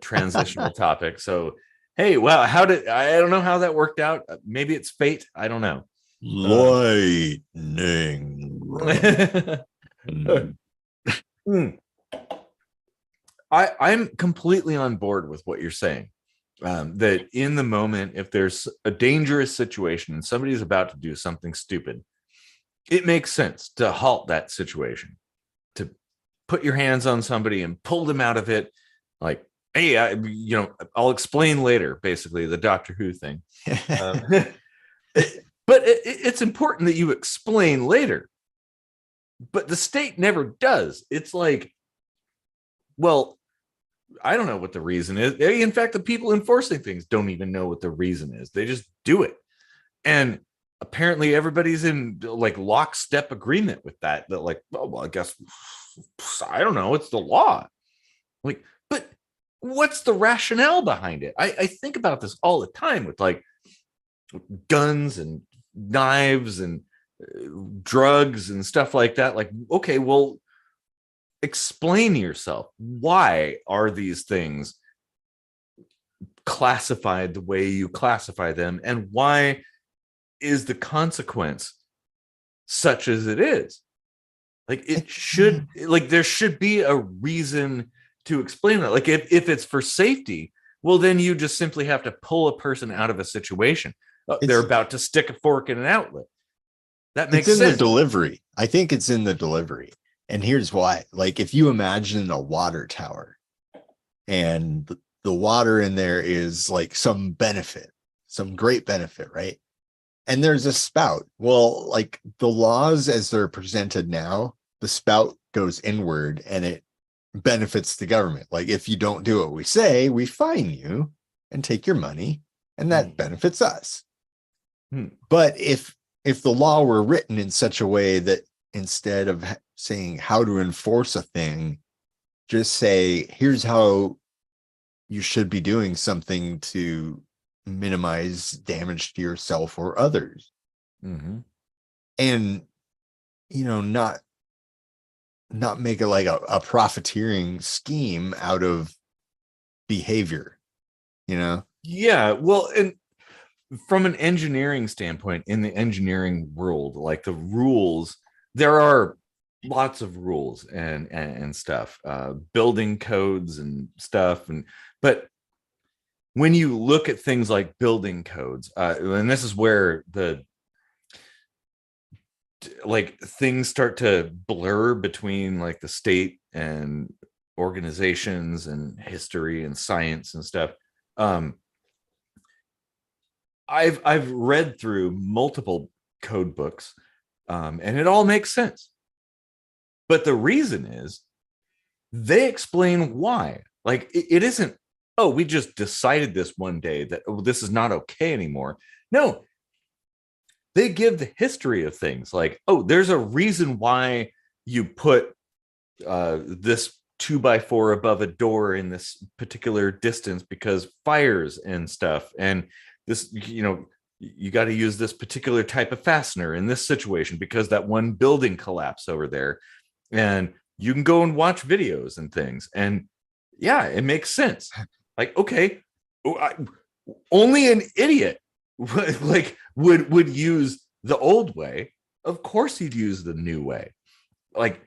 transitional topic. So, hey, wow, I don't know how that worked out. Maybe it's fate. I don't know. Lightning. I'm completely on board with what you're saying. That in the moment, if there's a dangerous situation and somebody's about to do something stupid, it makes sense to halt that situation, to put your hands on somebody and pull them out of it. Like, hey, I'll explain later, basically the Doctor Who thing. But it's important that you explain later. But the state never does. It's like, well, I don't know what the reason is. In fact, the people enforcing things don't even know what the reason is. They just do it. And apparently everybody's in like lockstep agreement with that like, oh, well, I guess, I don't know, it's the law. Like, but what's the rationale behind it? I think about this all the time with like guns and knives and drugs and stuff like that. Like, okay, well, explain yourself. Why are these things classified the way you classify them, and why is the consequence such as it is? Like, it should, like, there should be a reason to explain that. Like, if it's for safety, well, then you just simply have to pull a person out of a situation. They're about to stick a fork in an outlet. That makes sense. It's in the delivery. I think it's in the delivery. And here's why. Like, if you imagine a water tower and the water in there is like some benefit, some great benefit, right? And there's a spout. Well, like the laws as they're presented now, the spout goes inward and it benefits the government. Like, if you don't do what we say, we fine you and take your money, and that benefits us. But if the law were written in such a way that instead of saying how to enforce a thing, just say, here's how you should be doing something to minimize damage to yourself or others. And, not make it like a profiteering scheme out of behavior, Yeah. Well, and from an engineering standpoint, in the engineering world, like the rules, there are lots of rules and stuff, building codes and stuff. But when you look at things like building codes, and this is where like things start to blur between like the state and organizations and history and science and stuff. I've read through multiple code books, and it all makes sense. But the reason is they explain why. Like, it isn't, oh, we just decided this one day that, oh, this is not okay anymore. No, they give the history of things. Like, oh, there's a reason why you put this 2x4 above a door in this particular distance, because fires and stuff. And this, you got to use this particular type of fastener in this situation because that one building collapsed over there. And you can go and watch videos and things. And yeah, it makes sense. Like, okay, only an idiot like would use the old way, of course he'd use the new way. Like,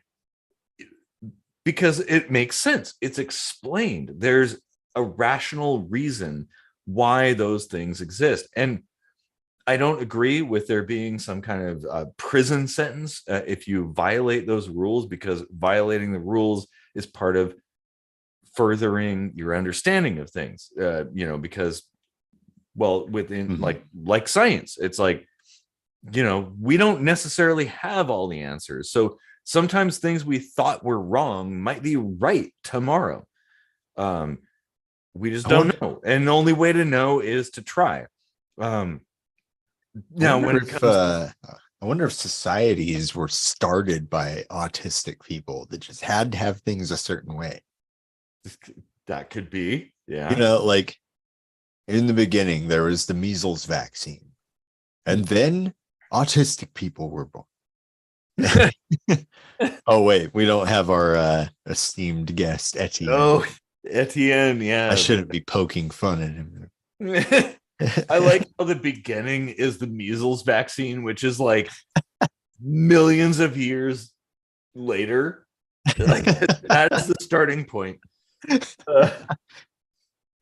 because it makes sense. It's explained. There's a rational reason why those things exist. And I don't agree with there being some kind of prison sentence if you violate those rules, because violating the rules is part of furthering your understanding of things. Because, well, within like science, it's like, we don't necessarily have all the answers. So sometimes things we thought were wrong might be right tomorrow. We just don't know, and the only way to know is to try. Now, when it comes, I wonder if societies were started by autistic people that just had to have things a certain way. that could be, yeah. Like in the beginning, there was the measles vaccine, and then autistic people were born. Oh, wait, we don't have our esteemed guest, Etienne. Oh, Etienne, yeah. I shouldn't be poking fun at him. I like how the beginning is the measles vaccine, which is like millions of years later. Like, that's the starting point.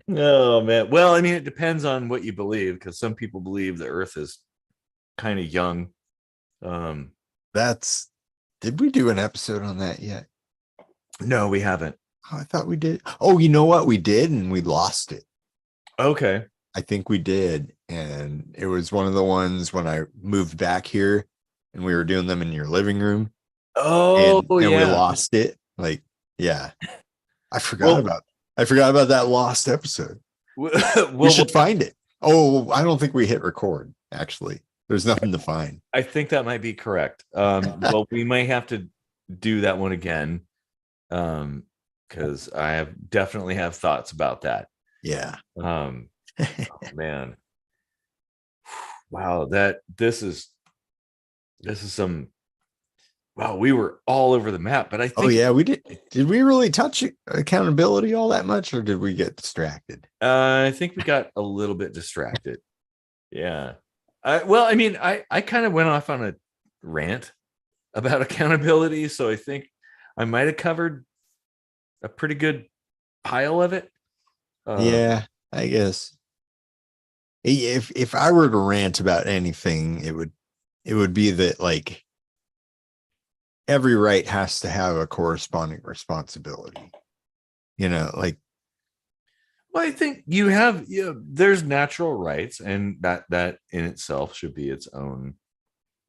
Oh man. Well, I mean, it depends on what you believe, because some people believe the Earth is kind of young. Did we do an episode on that yet? No, we haven't. Oh, I thought we did. Oh, you know what? We did, and we lost it. Okay. I think we did. And it was one of the ones when I moved back here and we were doing them in your living room. Oh, and yeah. We lost it. Like, yeah. I forgot about that lost episode. We should find it. Oh, I don't think we hit record, actually. There's nothing to find. I think that might be correct. Well, we might have to do that one again. Because I definitely have thoughts about that. Yeah. Oh, man. Wow, this is some, wow, we were all over the map, but I think, oh yeah, we did we really touch accountability all that much, or did we get distracted? I think we got a little bit distracted. Yeah. Well, I mean, I kind of went off on a rant about accountability, so I think I might have covered a pretty good pile of it. Yeah, I guess. If I were to rant about anything, it would be that, like, every right has to have a corresponding responsibility. Like, well, I think there's natural rights, and that in itself should be its own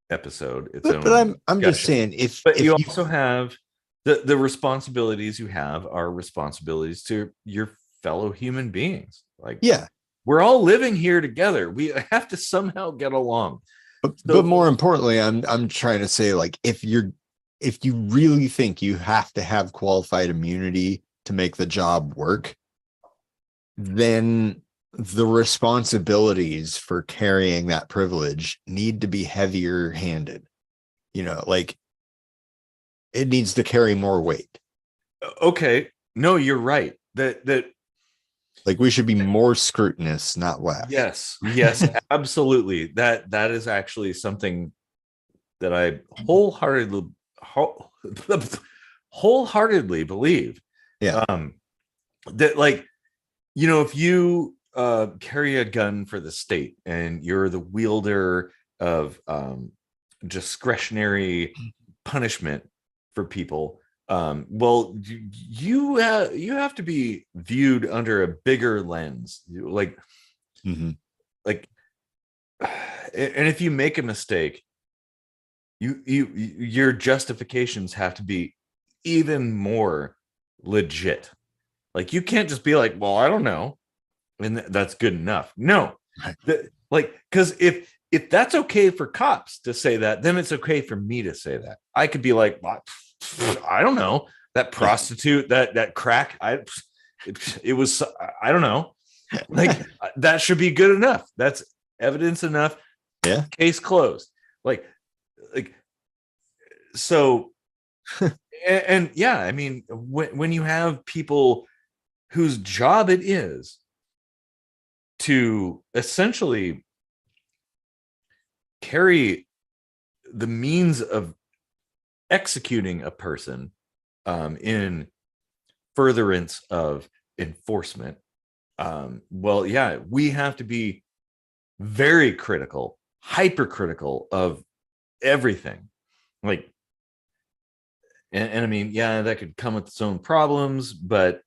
episode. But I'm just saying, if you also have the responsibilities you have are responsibilities to your fellow human beings. Like, yeah, we're all living here together. We have to somehow get along. But more importantly, I'm trying to say, like, if you really think you have to have qualified immunity to make the job work, then the responsibilities for carrying that privilege need to be heavier handed. Like, it needs to carry more weight. Okay. No, you're right. That like, we should be more scrutinous, not less. Yes, absolutely. That is actually something that I wholeheartedly believe. Yeah. That, like, if you carry a gun for the state and you're the wielder of discretionary punishment for people, well, you have to be viewed under a bigger lens, like, like, and if you make a mistake, your justifications have to be even more legit. Like, you can't just be like, well, I don't know, and that's good enough. No, because if that's okay for cops to say that, then it's okay for me to say that. I could be like, well, I don't know, that prostitute, that crack, it was, I don't know, like, that should be good enough. That's evidence enough. Yeah. Case closed. Like so. and yeah, I mean, when you have people whose job it is to essentially carry the means of executing a person in furtherance of enforcement, well, yeah, we have to be very critical, hypercritical of everything. Like, and I mean, yeah, that could come with its own problems, but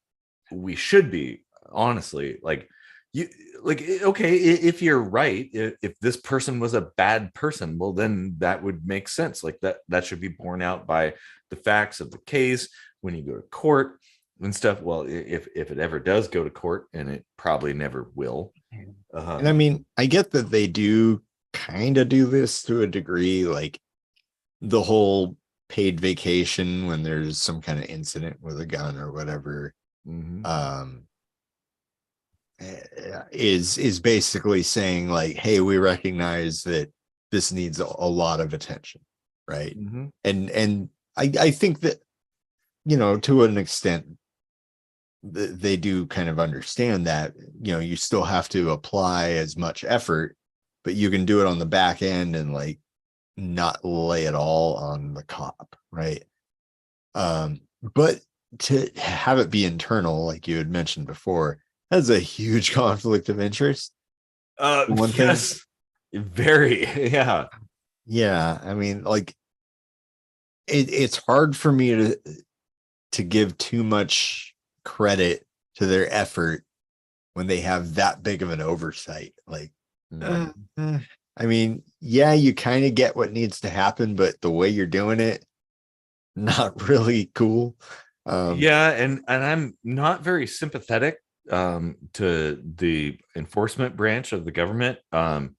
we should be, honestly, like, you, like, okay, if you're right, if this person was a bad person, well, then that would make sense. Like, that should be borne out by the facts of the case when you go to court and stuff. Well, if it ever does go to court, and it probably never will. And I mean, I get that they do kind of do this to a degree, like the whole paid vacation when there's some kind of incident with a gun or whatever. Mm-hmm. Is basically saying like, hey, we recognize that this needs a lot of attention, right? Mm-hmm. And I think that, you know, to an extent, they do kind of understand that, you know, you still have to apply as much effort, but you can do it on the back end and like not lay it all on the cop, right? But to have it be internal, like you had mentioned before, that's a huge conflict of interest. One Yes, very, yeah. yeah, I mean, like it's hard for me to give too much credit to their effort when they have that big of an oversight. Like, uh, Mhm. I mean, yeah, you kind of get what needs to happen, but the way you're doing it, not really cool. Yeah, and I'm not very sympathetic to the enforcement branch of the government in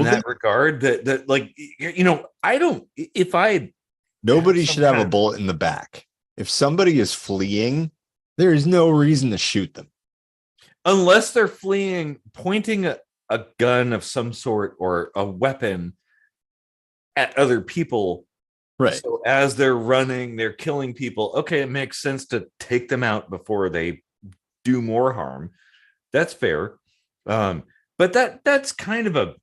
Well, that regard. That like, you know, I don't, if I have nobody some should have kind a of, bullet in the back. If somebody is fleeing, there is no reason to shoot them. unless they're fleeing, pointing a gun of some sort or a weapon at other people. Right. So as they're running, they're killing people. Okay, it makes sense to take them out before they do more harm. That's fair. Um, but that's kind of a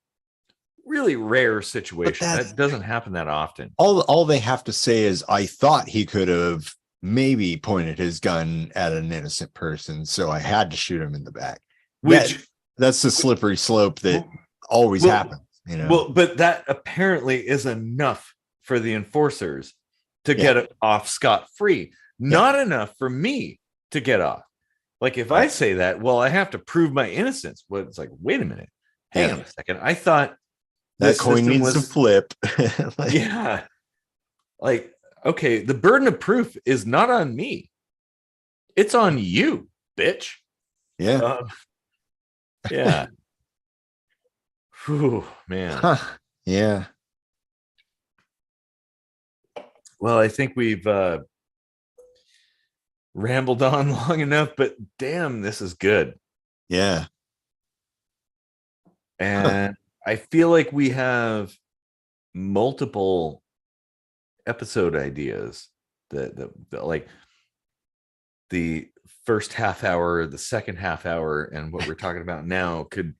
really rare But situation. that's That doesn't happen that often. all they have to say is, I thought he could have maybe pointed his gun at an innocent person, so I had to shoot him in the back. That Which, that's the slippery slope that always well, happens, you know. well, but that apparently is enough for the enforcers to Yeah, get it off scot-free. yeah, Not enough for me to get off. Like, if I right. say that, well, I have to prove my innocence. Well, it's like, wait a minute, hang Yeah. on a second. I thought That this coin system needs to was, flip. Like, yeah, like, okay, the burden of proof is not on me. It's on you, bitch. yeah. Um, yeah. Whew, man. Huh. Yeah. Well, I think we've rambled on long enough, but damn, this is good. Yeah. Huh. And I feel like we have multiple episode ideas that like the first half hour, the second half hour, and what we're talking about now could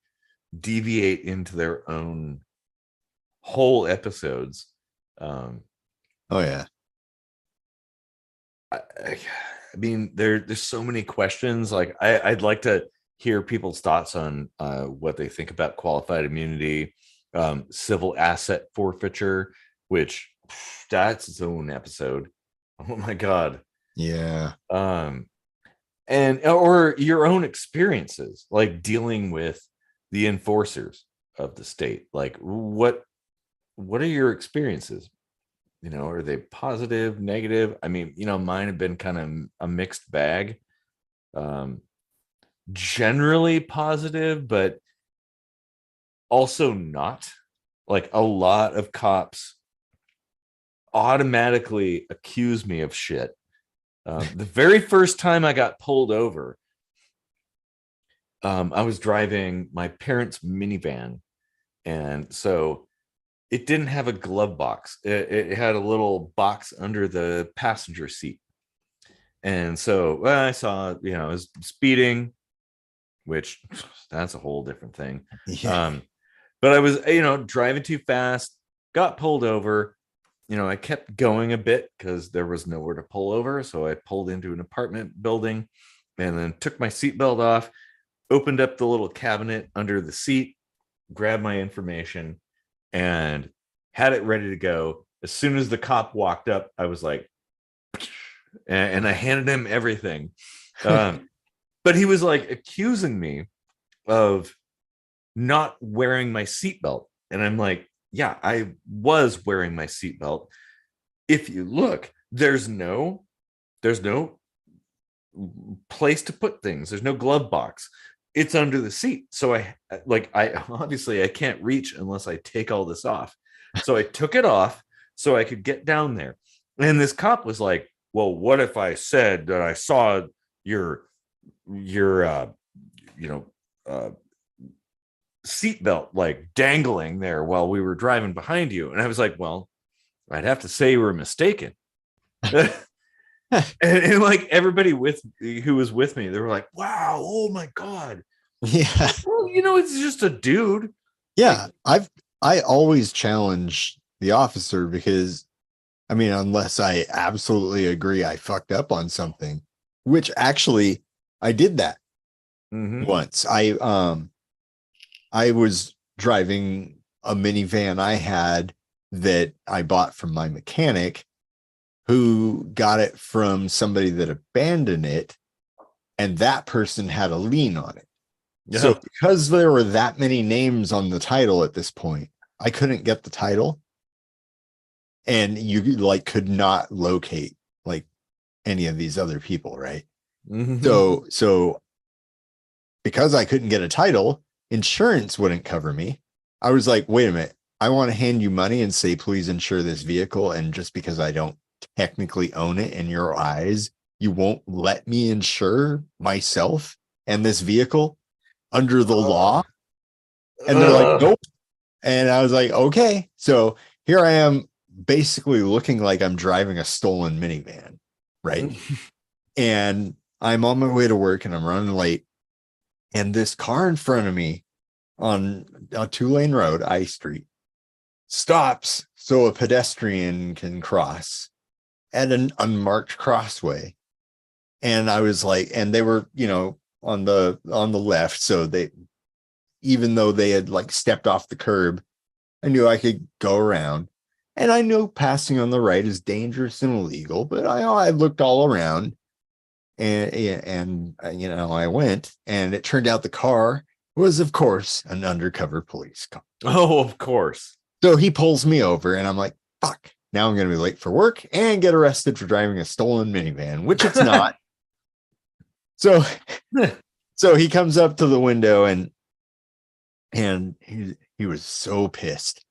deviate into their own whole episodes. Um, Oh yeah. I mean, there's so many questions. Like, I'd like to hear people's thoughts on what they think about qualified immunity, civil asset forfeiture, which that's its own episode. Oh my god. Yeah. Um, and or your own experiences, like dealing with the enforcers of the state. Like, what are your experiences? You know, are they positive, negative? I mean, you know, mine have been kind of a mixed bag. Um, Generally positive, but also not. Like, a lot of cops automatically accuse me of shit. The very first time I got pulled over, I was driving my parents' minivan, and so it didn't have a glove box. It had a little box under the passenger seat. And so, well, I saw, you know, I was speeding, which that's a whole different thing. Yeah. Um, But I was, driving too fast, got pulled over. I kept going a bit because there was nowhere to pull over. So I pulled into an apartment building and then took my seatbelt off, opened up the little cabinet under the seat, grabbed my information, and had it ready to go. As soon as the cop walked up, I was like, and I handed him everything. But he was like accusing me of not wearing my seatbelt. And I'm like, yeah, I was wearing my seatbelt. If you look, there's no place to put things. There's no glove box. It's under the seat. So I obviously I can't reach unless I take all this off. So I took it off so I could get down there. And this cop was like, well, what if I said that I saw your seatbelt like dangling there while we were driving behind you? And I was like, well, I'd have to say you were mistaken. and like everybody who was with me, they were like, wow, oh my God. Yeah. Well, it's just a dude. Yeah. I always challenge the officer because, I mean, unless I absolutely agree I fucked up on something, which actually I did that once. I was driving a minivan I had that I bought from my mechanic, who got it from somebody that abandoned it, and that person had a lien on it. Yeah. So because there were that many names on the title at this point, I couldn't get the title, and you like could not locate like any of these other people, right? So because I couldn't get a title, insurance wouldn't cover me. I was like, wait a minute, I want to hand you money and say, please insure this vehicle. And just because I don't technically own it in your eyes, you won't let me insure myself and this vehicle under the law? And they're like, nope. And I was like, okay. So here I am basically looking like I'm driving a stolen minivan, right? And I'm on my way to work and I'm running late. And this car in front of me on a 2-lane road, I Street, stops so a pedestrian can cross at an unmarked crossway. And I was like, and they were, on the left. So they, even though they had like stepped off the curb, I knew I could go around. And I know passing on the right is dangerous and illegal, but I looked all around and I went, and it turned out the car was, of course, an undercover police car. Oh, of course. So he pulls me over and I'm like, fuck, now I'm going to be late for work and get arrested for driving a stolen minivan, which it's not. So he comes up to the window and he was so pissed.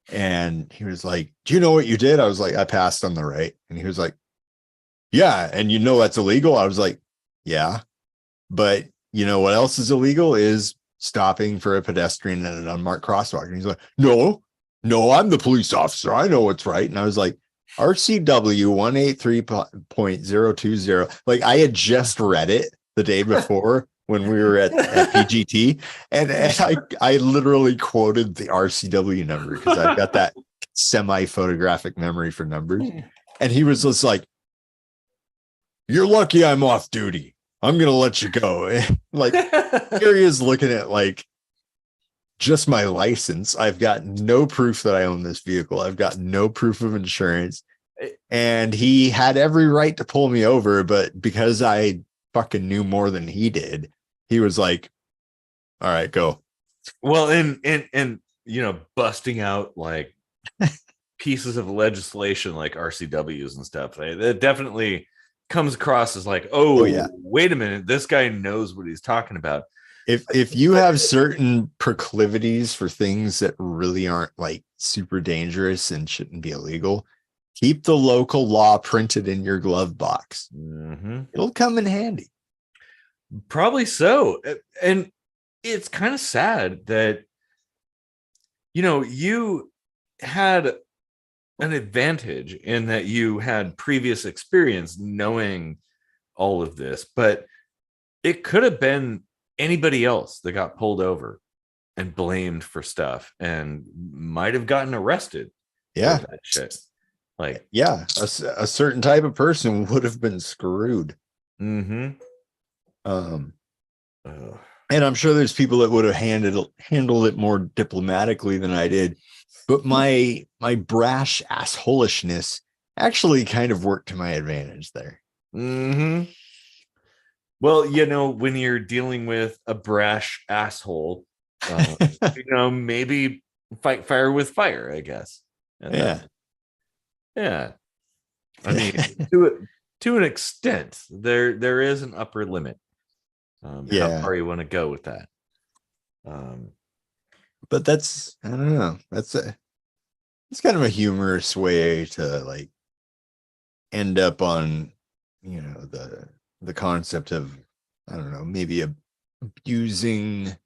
And he was like, do you know what you did? I was like, I passed on the right. And he was like, yeah. And that's illegal. I was like, yeah. But you know what else is illegal is stopping for a pedestrian at an unmarked crosswalk. And he's like, no, I'm the police officer. I know what's right. And I was like, RCW 183.020. Like I had just read it the day before when we were at PGT. And I literally quoted the RCW number because I've got that semi-photographic memory for numbers. And he was just like, you're lucky I'm off duty. I'm going to let you go. Like, here he is looking at like just my license. I've got no proof that I own this vehicle. I've got no proof of insurance. And he had every right to pull me over. But because I fucking knew more than he did, he was like, all right, go. Well, and busting out like pieces of legislation like RCWs and stuff. It definitely comes across as like, oh yeah, wait a minute, this guy knows what he's talking about. If you have certain proclivities for things that really aren't like super dangerous and shouldn't be illegal, keep the local law printed in your glove box. It'll come in handy. Probably so. And it's kind of sad that you had an advantage in that you had previous experience knowing all of this, but it could have been anybody else that got pulled over and blamed for stuff and might have gotten arrested Yeah. for that shit. Like, yeah, a certain type of person would have been screwed. mm-hmm. And I'm sure there's people that would have handled it more diplomatically than I did. But my brash assholishness actually kind of worked to my advantage there. Mm-hmm. Well, when you're dealing with a brash asshole, maybe fight fire with fire, I guess. And yeah. I mean, to an extent, there is an upper limit. How far you want to go with that. But that's, I don't know. It's kind of a humorous way to like end up on, the concept of, I don't know, maybe abusing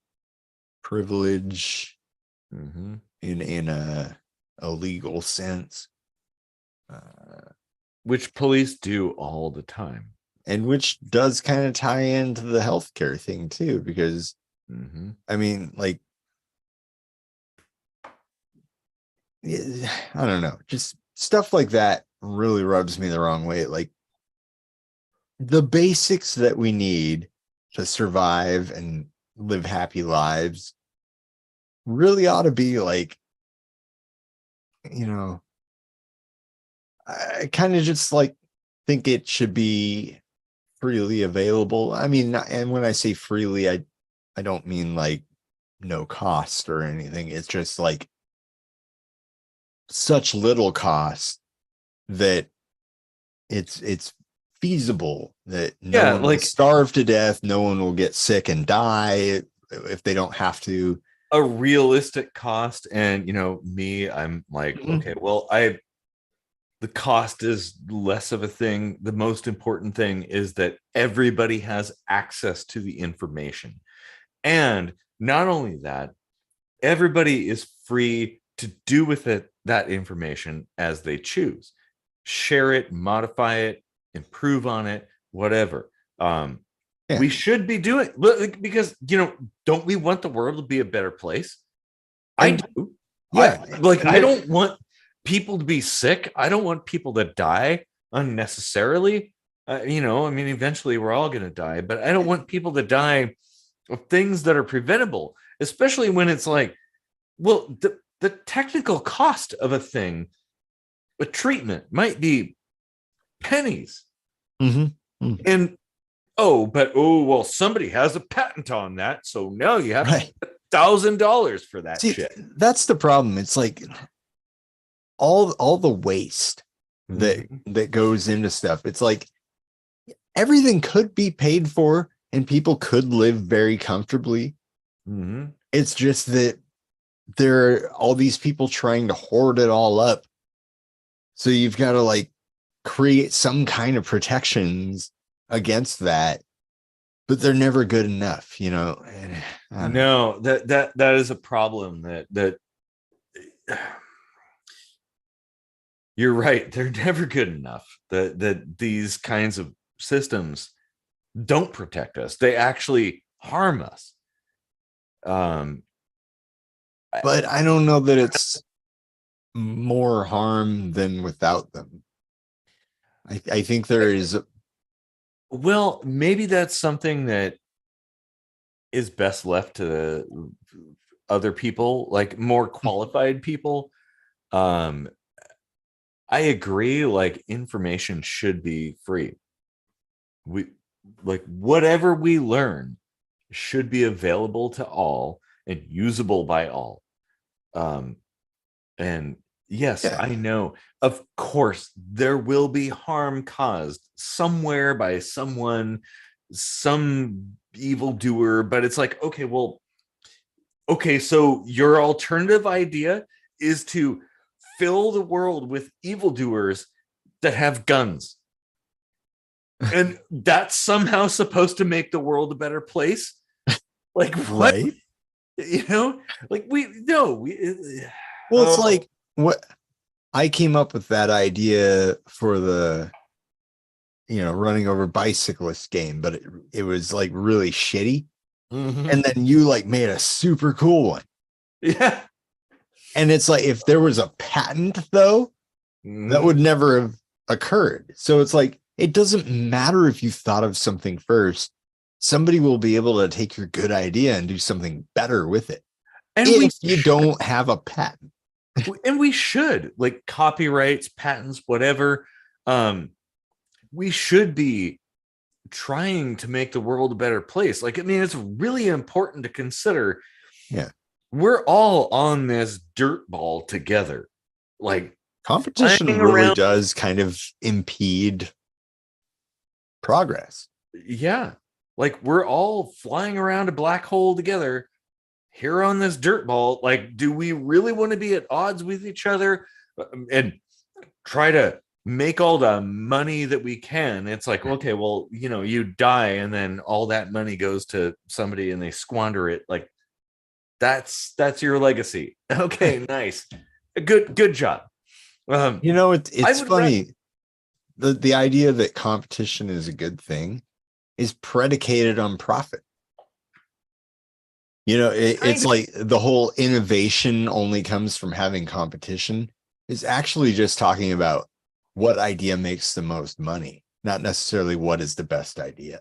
privilege in a legal sense, which police do all the time, and which does kind of tie into the healthcare thing too, because I mean, like, I don't know, just stuff like that really rubs me the wrong way. Like, the basics that we need to survive and live happy lives really ought to be like, I kind of just like think it should be freely available. I mean, and when I say freely, I don't mean like no cost or anything. It's just like such little cost that it's feasible that no one will starve to death, no one will get sick and die if they don't have to. A realistic cost. And I'm like, okay, well, the cost is less of a thing. The most important thing is that everybody has access to the information. And not only that, everybody is free to do with it that information as they choose. Share it, modify it, improve on it, whatever. We should be doing, because don't we want the world to be a better place? I do. Yeah. I don't want people to be sick. I don't want people to die unnecessarily. Eventually we're all going to die, but I don't want people to die of things that are preventable, especially when it's like, well, the technical cost of a thing, a treatment, might be pennies. And well, somebody has a patent on that, so now you have $1,000 for that shit. That's the problem. It's like all the waste that goes into stuff. It's like everything could be paid for and people could live very comfortably. It's just that there are all these people trying to hoard it all up. So you've got to like create some kind of protections against that, but they're never good enough, No, that is a problem that you're right. They're never good enough. That these kinds of systems don't protect us. They actually harm us. But I don't know that it's more harm than without them. I think there is. Well, maybe that's something that is best left to other people, like more qualified people. I agree. Like, information should be free. Whatever we learn should be available to all and usable by all. And yes, I know, of course, there will be harm caused somewhere by someone, some evildoer, but it's like, okay, so your alternative idea is to fill the world with evildoers that have guns. And that's somehow supposed to make the world a better place? Like, what? Right? Well, it's like what I came up with that idea for the running over bicyclist game, but it was like really shitty. and then you like made a super cool one. Yeah. And it's like, if there was a patent though, that would never have occurred. So it's like, it doesn't matter if you thought of something first, somebody will be able to take your good idea and do something better with it. And if you don't have a patent. And we should, like, copyrights, patents, whatever. We should be trying to make the world a better place. Like, I mean, it's really important to consider. Yeah. We're all on this dirt ball together. Like, competition really does kind of impede progress. Yeah. Like, we're all flying around a black hole together here on this dirt ball. Like, do we really want to be at odds with each other and try to make all the money that we can? It's like, okay, well, you know, you die and then all that money goes to somebody and they squander it. Like, that's your legacy. Okay, nice. Good job. You know, it's funny. The idea that competition is a good thing is predicated on profit. You know, it's like the whole innovation only comes from having competition is actually just talking about what idea makes the most money, not necessarily what is the best idea.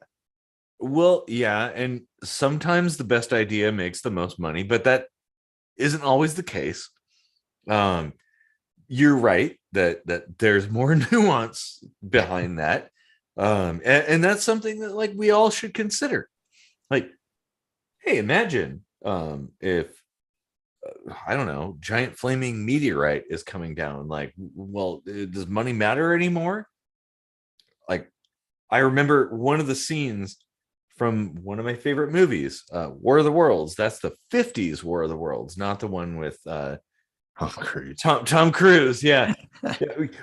Well, yeah, and sometimes the best idea makes the most money, but that isn't always the case. You're right that there's more nuance behind that. And that's something that, like, we all should consider. Like, hey, imagine if I don't know, giant flaming meteorite is coming down. Like, well, does money matter anymore? Like, I remember one of the scenes from one of my favorite movies, War of the Worlds. That's the 50s War of the Worlds, not the one with Tom Cruise. Tom Cruise, yeah.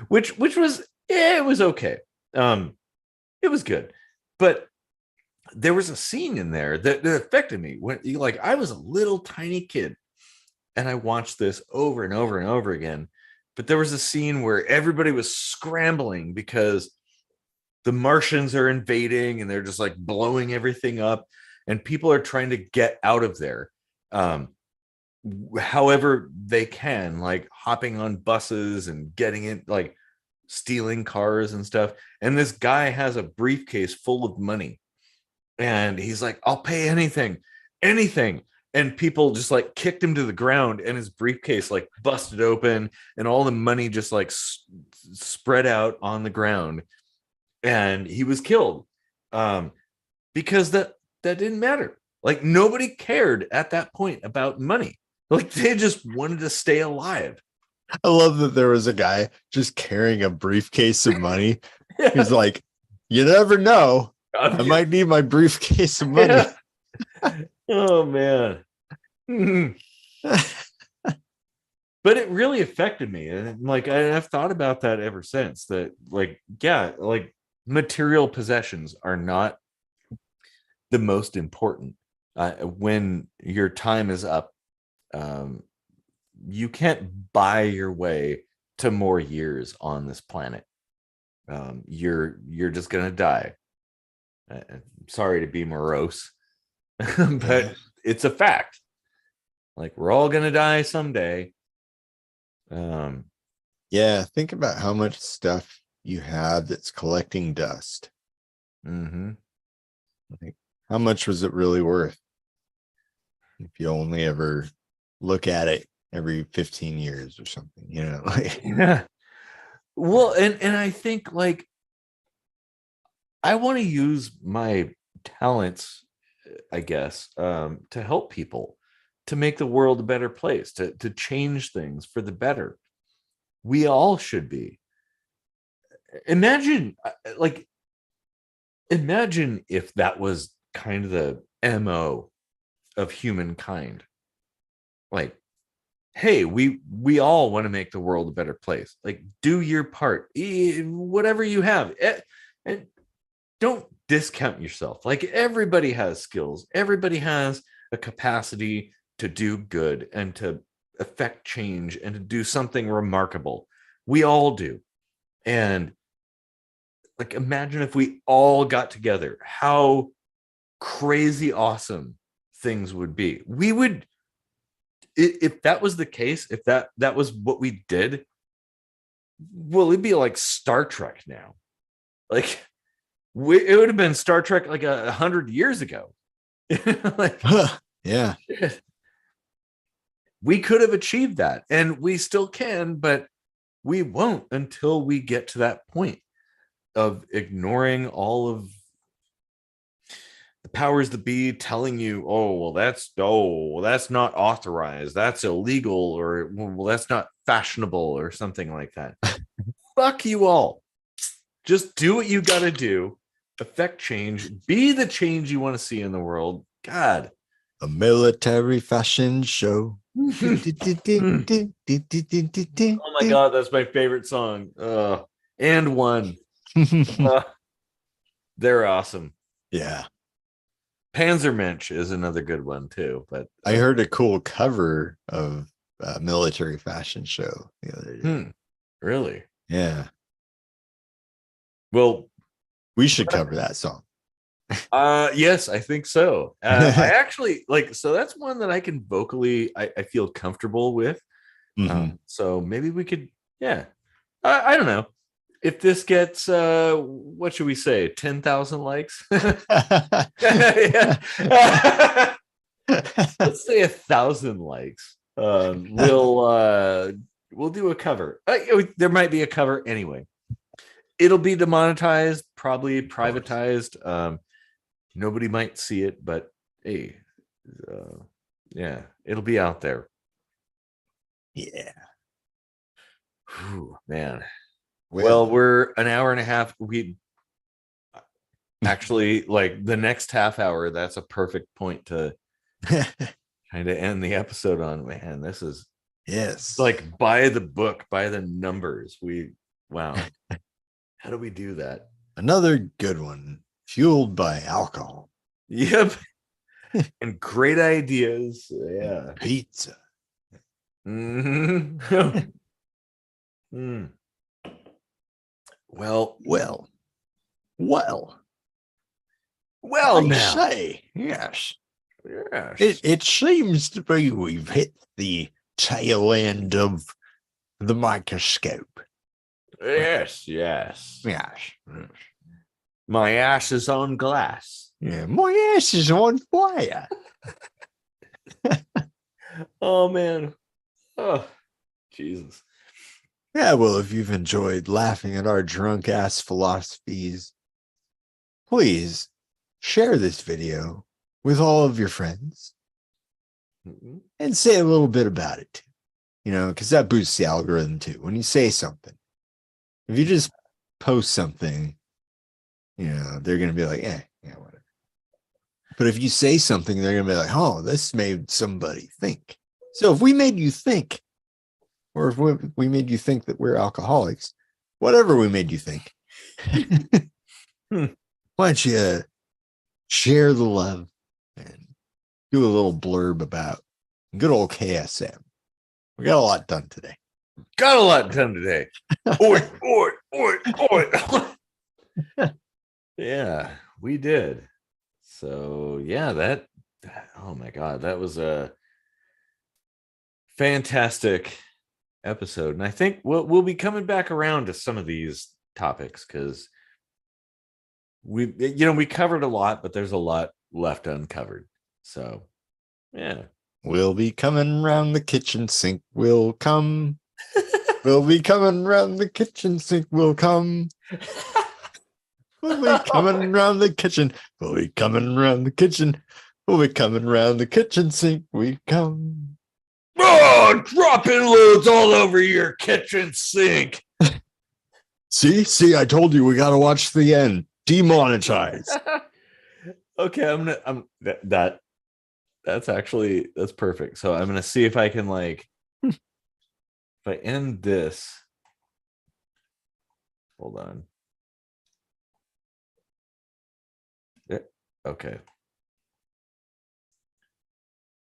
which was, it was okay. It was good, but there was a scene in there that affected me when, like, I was a little tiny kid and I watched this over and over and over again. But there was a scene where everybody was scrambling because the Martians are invading and they're just like blowing everything up, and people are trying to get out of there. However they can, like hopping on buses and getting in, like stealing cars and stuff. And this guy has a briefcase full of money. And he's like, I'll pay anything, anything. And people just like kicked him to the ground, and his briefcase like busted open, and all the money just like spread out on the ground. And he was killed because that didn't matter. Like, nobody cared at that point about money. Like, they just wanted to stay alive. I love that there was a guy just carrying a briefcase of money. Yeah. He's like, you never know. I might need my briefcase of money. Yeah. Oh, man. But it really affected me. And like, I've thought about that ever since. That, like, yeah, like, material possessions are not the most important. When your time is up, you can't buy your way to more years on this planet. You're just gonna die. Sorry to be morose, but it's a fact. Like, we're all gonna die someday. Yeah, think about how much stuff you have that's collecting dust. Like, how much was it really worth if you only ever look at it every 15 years or something, you know? Like, yeah. Well, and I think, like, I want to use my talents, I guess, to help people, to make the world a better place, to change things for the better. We all should be. Imagine, imagine if that was kind of the MO of humankind. Like, hey, we all want to make the world a better place. Like, do your part, whatever you have, and don't discount yourself. Like, everybody has skills, everybody has a capacity to do good and to affect change and to do something remarkable. We all do. And, like, imagine if we all got together, how crazy awesome things would be. We would, if that was the case, if that was what we did, well, it'd be like Star Trek now. Like it would have been Star Trek like 100 years ago. Like, yeah, we could have achieved that, and we still can, but we won't until we get to that point of ignoring all of the powers that be telling you, well, that's not authorized, that's illegal, or well, that's not fashionable, or something like that. Fuck you all. Just do what you got to do. Affect change. Be the change you want to see in the world. God. A military fashion show. Oh my God, that's my favorite song. And one. They're awesome. Yeah. Panzermensch is another good one too. But I heard a cool cover of a military fashion show the other day. Really? Yeah. Well, we should cover that song. Yes, I think so. I actually like, so that's one that I can vocally, I feel comfortable with. So maybe we could, yeah. I don't know if this gets what should we say, 10,000 likes. Let's say 1,000 likes. We'll do a cover. There might be a cover anyway. It'll be demonetized, probably privatized. Nobody might see it, but hey, yeah, it'll be out there. Yeah. Whew, man. Well, we're an hour and a half. We actually, like, the next half hour, that's a perfect point to kind of end the episode on. Man, this is like by the book, by the numbers. Wow. How do we do that? Another good one, fueled by alcohol. Yep. And great ideas. Yeah. Pizza. Mm-hmm. Well, now. Say, yes. Yes. It seems to be we've hit the tail end of the microscope. Yes. My ass is on glass. Yeah, my ass is on fire. Oh, man. Oh, Jesus. Yeah, well, if you've enjoyed laughing at our drunk ass philosophies, please share this video with all of your friends and say a little bit about it, because that boosts the algorithm too. When you say something, if you just post something, they're going to be like, yeah, whatever. But if you say something, they're going to be like, oh, this made somebody think. So if we made you think, or if we made you think that we're alcoholics, whatever we made you think, why don't you share the love and do a little blurb about good old KSM. We got a lot done today. Oi. Yeah, we did. So yeah, that oh my God, that was a fantastic episode. And I think we'll be coming back around to some of these topics, because we covered a lot, but there's a lot left uncovered. So yeah. We'll be coming round the kitchen sink. We'll be coming round the kitchen sink. We'll be coming round the kitchen. We'll be coming round the kitchen. We'll be coming round the kitchen sink. We come. Oh, dropping loads all over your kitchen sink. See, I told you we got to watch the end. Demonetized. Okay, that's perfect. So I'm gonna see if I can, like, if I end this. Hold on. Yeah, okay.